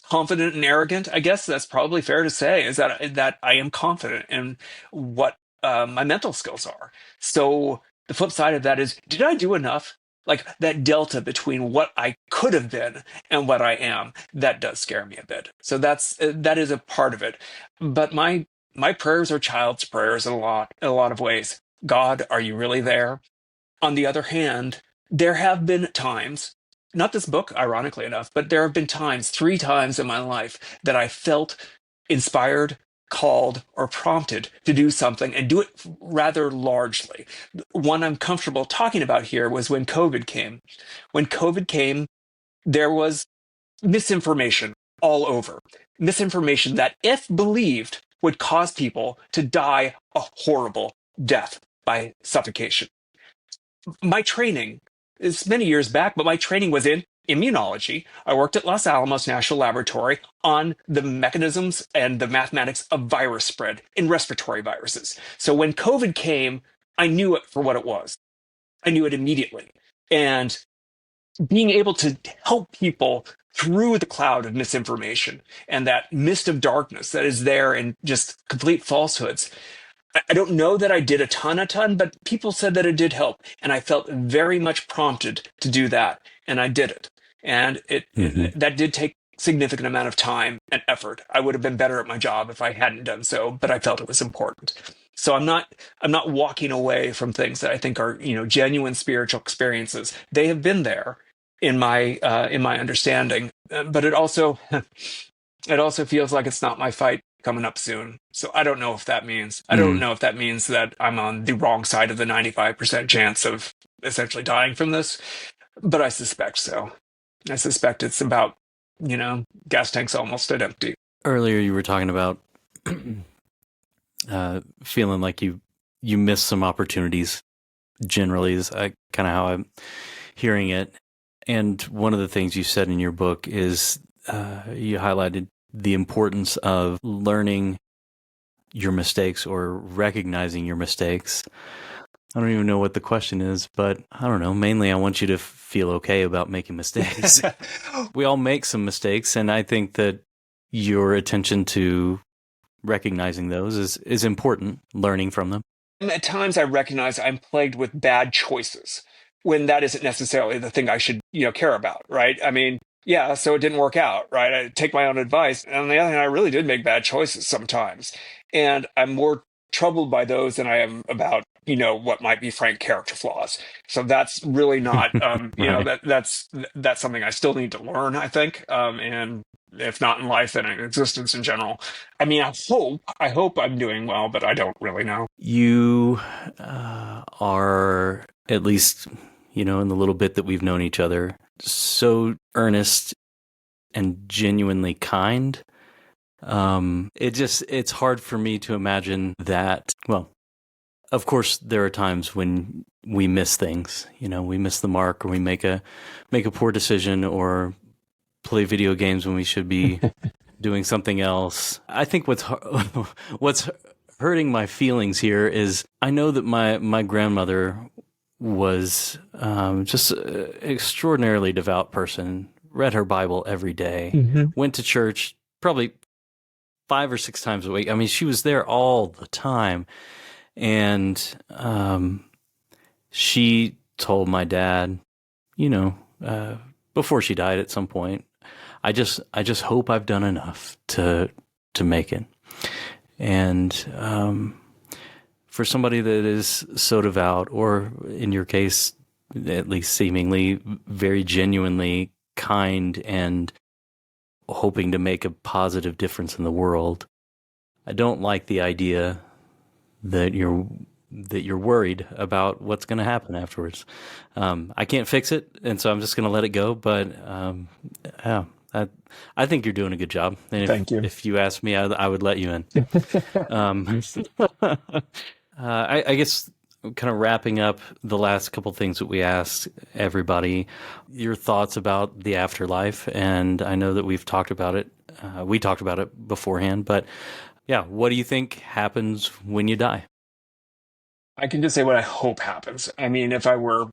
confident and arrogant. I guess that's probably fair to say is that I am confident in what my mental skills are. So the flip side of that is, did I do enough? Like that delta between what I could have been and what I am, that does scare me a bit. So that is a part of it. But my prayers are child's prayers in a lot of ways. God, are you really there? On the other hand, there have been times, not this book, ironically enough, but there have been times, 3 times in my life, that I felt inspired, called, or prompted to do something and do it rather largely. One I'm comfortable talking about here was when COVID came. When COVID came, there was misinformation all over. Misinformation that, if believed, would cause people to die a horrible death by suffocation. My training is many years back, but my training was in immunology. I worked at Los Alamos National Laboratory on the mechanisms and the mathematics of virus spread in respiratory viruses. So when COVID came, I knew it for what it was. I knew it immediately. And being able to help people through the cloud of misinformation and that mist of darkness that is there and just complete falsehoods, I don't know that I did a ton, but people said that it did help. And I felt very much prompted to do that. And I did it. And that did take significant amount of time and effort. I would have been better at my job if I hadn't done so, but I felt it was important. So I'm not walking away from things that I think are, genuine spiritual experiences. They have been there in my understanding, but it also feels like it's not my fight coming up soon. So I don't know if that means that I'm on the wrong side of the 95% chance of essentially dying from this, but I suspect so. I suspect it's about, gas tanks almost at empty. Earlier, you were talking about feeling like you missed some opportunities. Generally, is kind of how I'm hearing it. And one of the things you said in your book is you highlighted the importance of learning your mistakes or recognizing your mistakes. I don't even know what the question is, but I don't know. Mainly, I want you to feel okay about making mistakes. We all make some mistakes, and I think that your attention to recognizing those is important, learning from them. At times, I recognize I'm plagued with bad choices when that isn't necessarily the thing I should, care about, right? I mean, yeah, so it didn't work out, right? I take my own advice. And on the other hand, I really did make bad choices sometimes. And I'm more troubled by those than I am about, what might be frank character flaws. So that's really not, Right. that's something I still need to learn, I think. And if not in life, then in existence in general. I mean, I hope I'm doing well, but I don't really know. You are, at least, in the little bit that we've known each other, so earnest and genuinely kind. It's hard for me to imagine that. Well, of course, there are times when we miss things. We miss the mark, or we make a poor decision, or play video games when we should be doing something else. I think what's hurting my feelings here is I know that my grandmother was just an extraordinarily devout person, read her Bible every day, went to church probably 5 or 6 times a week. I mean, she was there all the time. And she told my dad, before she died at some point, I just hope I've done enough to make it. And for somebody that is so devout, or in your case, at least seemingly very genuinely kind and hoping to make a positive difference in the world, I don't like the idea that you're worried about what's going to happen afterwards. I can't fix it, and so I'm just going to let it go. But yeah, I think you're doing a good job. And Thank you. If you asked me, I would let you in. I guess kind of wrapping up the last couple things that we asked everybody, your thoughts about the afterlife. And I know that we've talked about it. We talked about it beforehand, but yeah, what do you think happens when you die? I can just say what I hope happens. I mean, if I were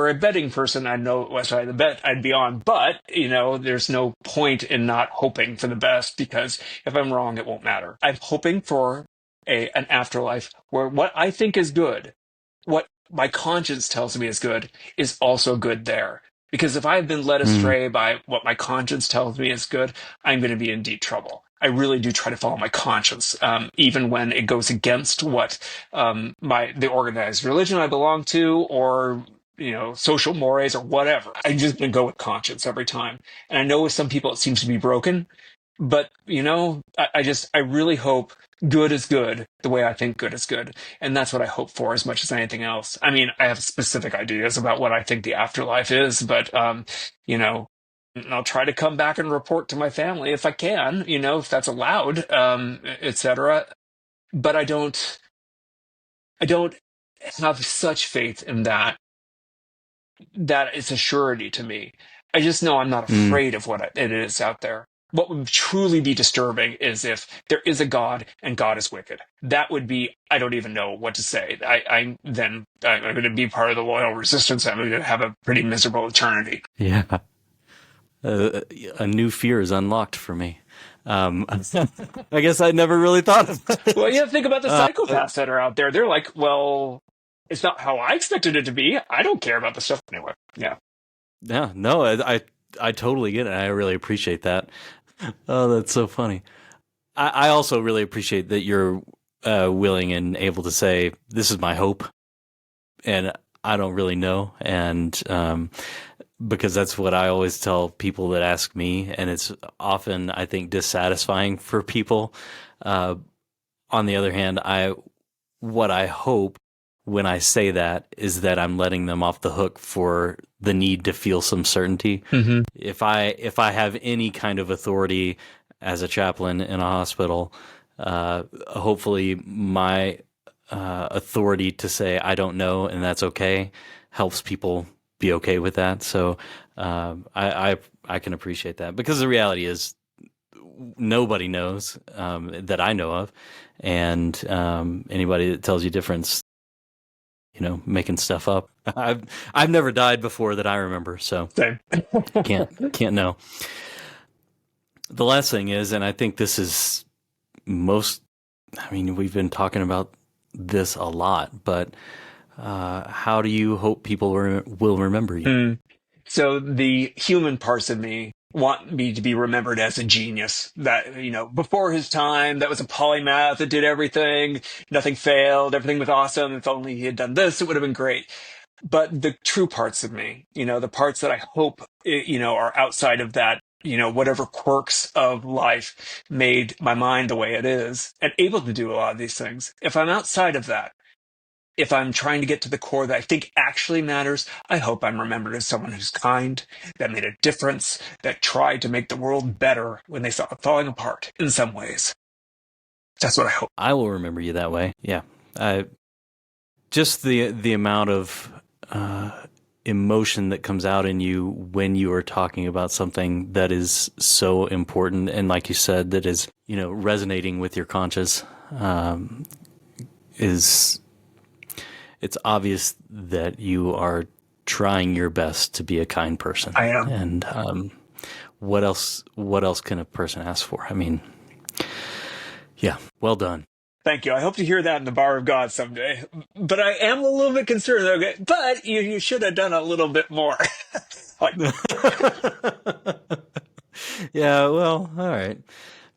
a betting person, I'd know what side of the bet I'd be on. But, there's no point in not hoping for the best, because if I'm wrong, it won't matter. I'm hoping for an afterlife where what I think is good, what my conscience tells me is good, is also good there. Because if I've been led astray by what my conscience tells me is good, I'm going to be in deep trouble. I really do try to follow my conscience, even when it goes against what the organized religion I belong to, or social mores or whatever. I'm just going to go with conscience every time. And I know with some people it seems to be broken, but I really hope good is good the way I think good is good, and that's what I hope for as much as anything else. I mean, I have specific ideas about what I think the afterlife is, but and I'll try to come back and report to my family if I can, if that's allowed, etc. But I don't have such faith in that it's a surety to me. I just know I'm not afraid of what it is out there. What would truly be disturbing is if there is a God and God is wicked. That would be, I don't even know what to say. I'm going to be part of the loyal resistance. I'm going to have a pretty miserable eternity. Yeah. A new fear is unlocked for me. I guess I never really thought of that. Well, think about the psychopaths that are out there. They're like, well, it's not how I expected it to be. I don't care about the stuff anyway. Yeah. Yeah, no, I totally get it. I really appreciate that. Oh, that's so funny. I also really appreciate that you're willing and able to say, this is my hope, and I don't really know. And because that's what I always tell people that ask me, and it's often, I think, dissatisfying for people. On the other hand, what I hope when I say that is that I'm letting them off the hook for the need to feel some certainty. Mm-hmm. If I have any kind of authority as a chaplain in a hospital, hopefully my authority to say I don't know and that's okay helps people be okay with that. So I can appreciate that, because the reality is nobody knows that I know of, and anybody that tells you different, making stuff up. I've never died before that I remember, so Same. can't know. The last thing is, and I think this is we've been talking about this a lot, but how do you hope people will remember you? So the human parts of me want me to be remembered as a genius that, before his time, that was a polymath that did everything, nothing failed, everything was awesome. If only he had done this, it would have been great. But the true parts of me, the parts that I hope, are outside of that, whatever quirks of life made my mind the way it is, and able to do a lot of these things. If I'm outside of that, if I'm trying to get to the core that I think actually matters, I hope I'm remembered as someone who's kind, that made a difference, that tried to make the world better when they saw it falling apart in some ways. That's what I hope. I will remember you that way. Yeah. Just the amount of emotion that comes out in you when you are talking about something that is so important, and like you said, that is, resonating with your conscience, it's obvious that you are trying your best to be a kind person. I am. And what else can a person ask for? I mean, yeah, well done. Thank you. I hope to hear that in the bar of God someday. But I am a little bit concerned. Okay, but you should have done a little bit more. Like, Yeah, well, all right.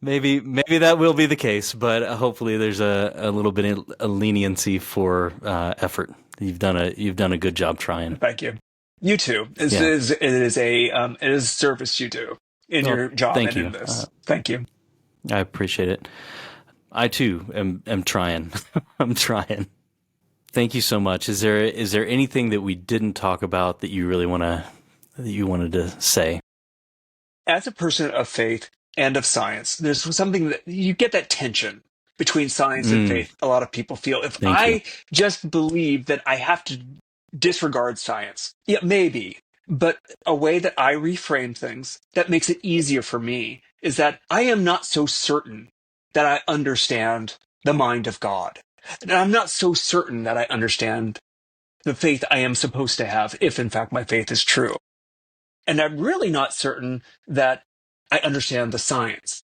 Maybe that will be the case, but hopefully there's a little bit of leniency for effort. You've done a good job trying. thank you. You too. It Yeah. is service you do in Well, your job thank and you. in this. Thank you. I appreciate it. I too am trying. I'm trying. Thank you so much. Is there anything that we didn't talk about that you really wanted to say? As a person of faith and of science, there's something that you get that tension between science and faith. A lot of people feel if Thank you. I just believe that I have to disregard science, yeah, maybe. But a way that I reframe things that makes it easier for me is that I am not so certain that I understand the mind of God. And I'm not so certain that I understand the faith I am supposed to have, if in fact my faith is true. And I'm really not certain that I understand the science.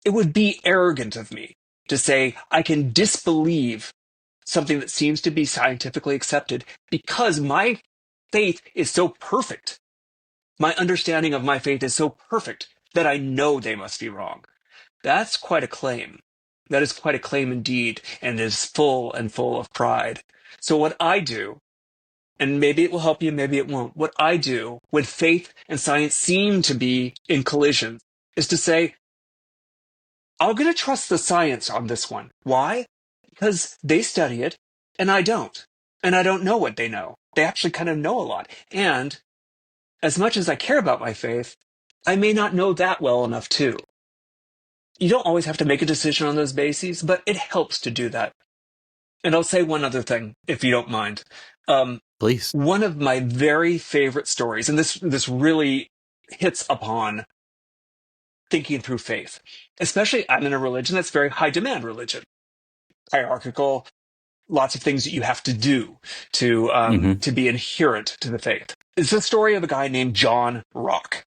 It would be arrogant of me to say I can disbelieve something that seems to be scientifically accepted because my faith is so perfect. My understanding of my faith is so perfect that I know they must be wrong. That's quite a claim. That is quite a claim indeed, and is full of pride. So what I do, and maybe it will help you, maybe it won't. What I do when faith and science seem to be in collision is to say, I'm going to trust the science on this one. Why? Because they study it and I don't. And I don't know what they know. They actually kind of know a lot. And as much as I care about my faith, I may not know that well enough too. You don't always have to make a decision on those bases, but it helps to do that. And I'll say one other thing, if you don't mind. Please. One of my very favorite stories, and this really hits upon thinking through faith, especially I'm in a religion that's very high demand religion, hierarchical, lots of things that you have to do to be adherent to the faith. It's the story of a guy named John Rock.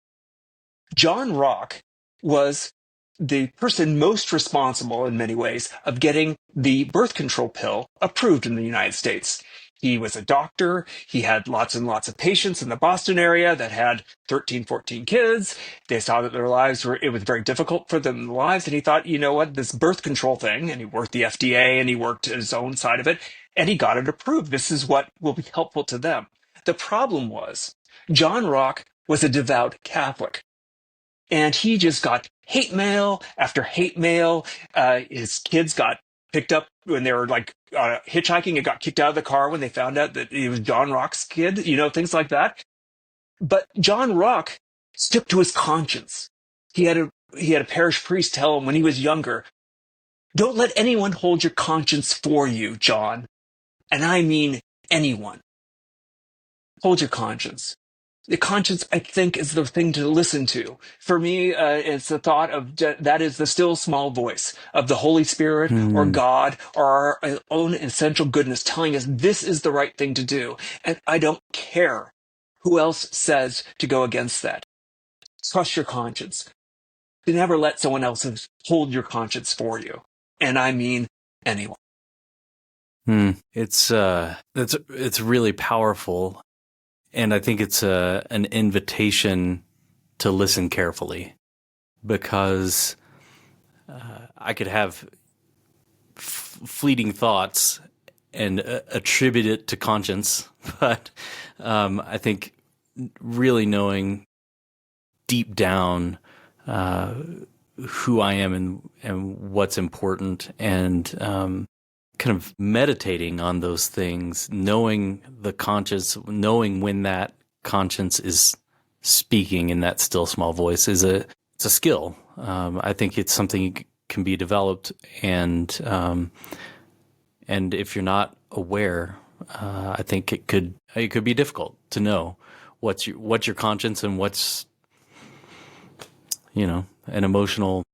John Rock was the person most responsible in many ways of getting the birth control pill approved in the United States. He was a doctor. He had lots and lots of patients in the Boston area that had 13, 14 kids. They saw that it was very difficult for them lives. And he thought, you know what, this birth control thing, and he worked the FDA and he worked his own side of it, and he got it approved. This is what will be helpful to them. The problem was John Rock was a devout Catholic. And he just got hate mail after hate mail. His kids got picked up when they were like hitchhiking and got kicked out of the car when they found out that it was John Rock's kid, things like that. But John Rock stuck to his conscience. He had a parish priest tell him when he was younger, don't let anyone hold your conscience for you, John. And I mean anyone. Hold your conscience. The conscience, I think, is the thing to listen to. For me, it's the thought of that is the still small voice of the Holy Spirit or God or our own essential goodness telling us this is the right thing to do. And I don't care who else says to go against that. Trust your conscience. Never let someone else hold your conscience for you. And I mean anyone. It's really powerful. And I think it's an invitation to listen carefully, because I could have fleeting thoughts and attribute it to conscience, but I think really knowing deep down who I am and what's important, and kind of meditating on those things, knowing the conscience, knowing when that conscience is speaking in that still small voice it's a skill. I think it's something can be developed, and if you're not aware, I think it could be difficult to know what's your conscience and what's an emotional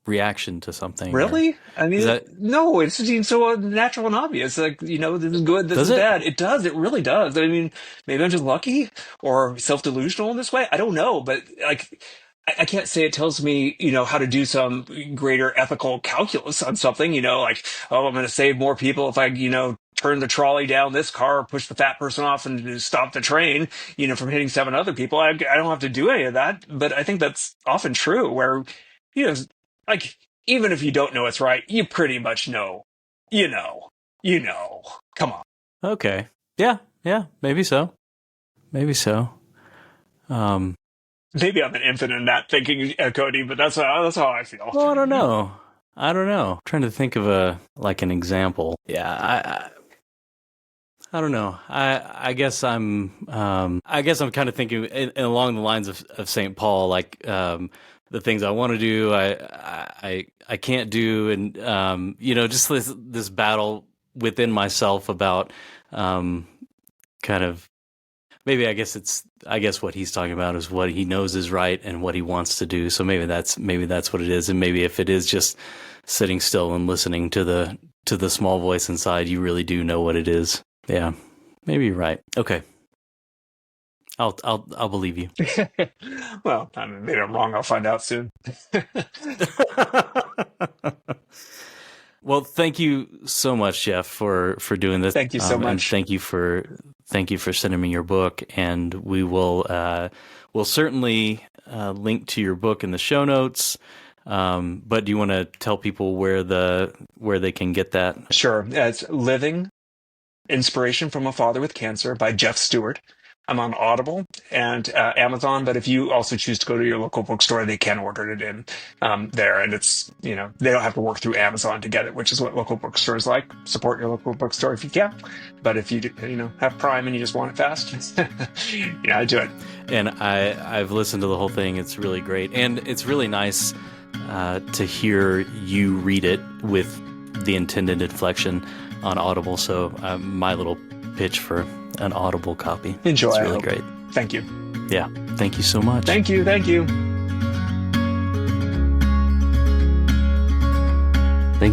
reaction to something. Or, Really? I mean, is that, no, it seems so natural and obvious. Like, this is good, this does is it? bad. It does. It really does. I mean, maybe I'm just lucky or self-delusional in this way. I don't know, but like, I can't say it tells me, how to do some greater ethical calculus on something, like, oh, I'm going to save more people if I, turn the trolley down this car, push the fat person off and stop the train, from hitting 7 other people. I don't have to do any of that. But I think that's often true where, you know, like, even if you don't know it's right, you pretty much know, you know, come on. Okay. Yeah. Yeah. Maybe so. Maybe so. Maybe I'm an infant in that thinking, Cody, but that's how I feel. Well, I don't know. I'm trying to think of an example. Yeah. I don't know. I guess I'm kind of thinking along the lines of St. Paul, like the things I want to do, I can't do, and just this battle within myself about kind of maybe I guess what he's talking about is what he knows is right and what he wants to do. So maybe that's what it is, and maybe if it is just sitting still and listening to the small voice inside, you really do know what it is. Yeah, maybe you're right. Okay, I'll believe you. Well, I mean, maybe I'm wrong. I'll find out soon. Well, thank you so much, Jeff, for doing this. Thank you so much. And thank you for sending me your book. And we will we'll certainly link to your book in the show notes. But do you want to tell people where they can get that? Sure. It's Living: Inspiration from a Father with Cancer by Jeff Stewart. I'm on Audible and Amazon, but if you also choose to go to your local bookstore, they can order it in there. And it's, they don't have to work through Amazon to get it, which is what local bookstores like. Support your local bookstore if you can. But if you, have Prime and you just want it fast, I do it. And I've listened to the whole thing. It's really great. And it's really nice to hear you read it with the intended inflection on Audible. So my little pitch for an Audible copy. Enjoy. It's really great. Thank you. Yeah. Thank you so much. Thank you. Thank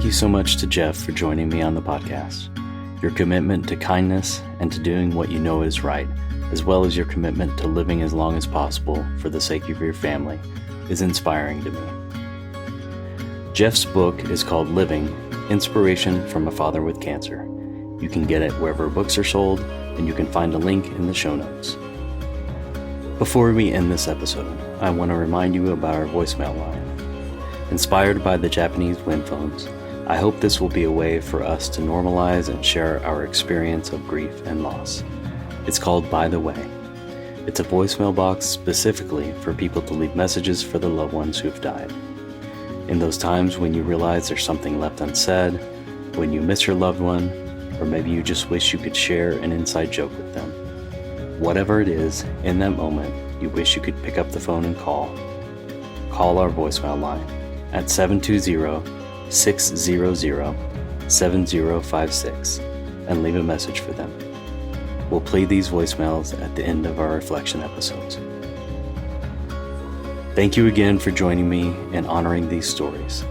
you so much to Jeff for joining me on the podcast. Your commitment to kindness and to doing what you know is right, as well as your commitment to living as long as possible for the sake of your family, is inspiring to me. Jeff's book is called Living: Inspiration from a Father with Cancer. You can get it wherever books are sold, and you can find a link in the show notes. Before we end this episode, I want to remind you about our voicemail line. Inspired by the Japanese wind phones, I hope this will be a way for us to normalize and share our experience of grief and loss. It's called By the Way. It's a voicemail box specifically for people to leave messages for the loved ones who have died. In those times when you realize there's something left unsaid, when you miss your loved one, or maybe you just wish you could share an inside joke with them. Whatever it is, in that moment, you wish you could pick up the phone and call. Call our voicemail line at 720-600-7056 and leave a message for them. We'll play these voicemails at the end of our reflection episodes. Thank you again for joining me and honoring these stories.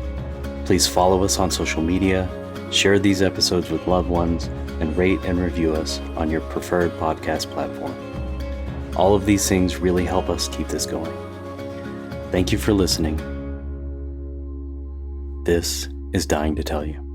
Please follow us on social media, share these episodes with loved ones, and rate and review us on your preferred podcast platform. All of these things really help us keep this going. Thank you for listening. This is Dying to Tell You.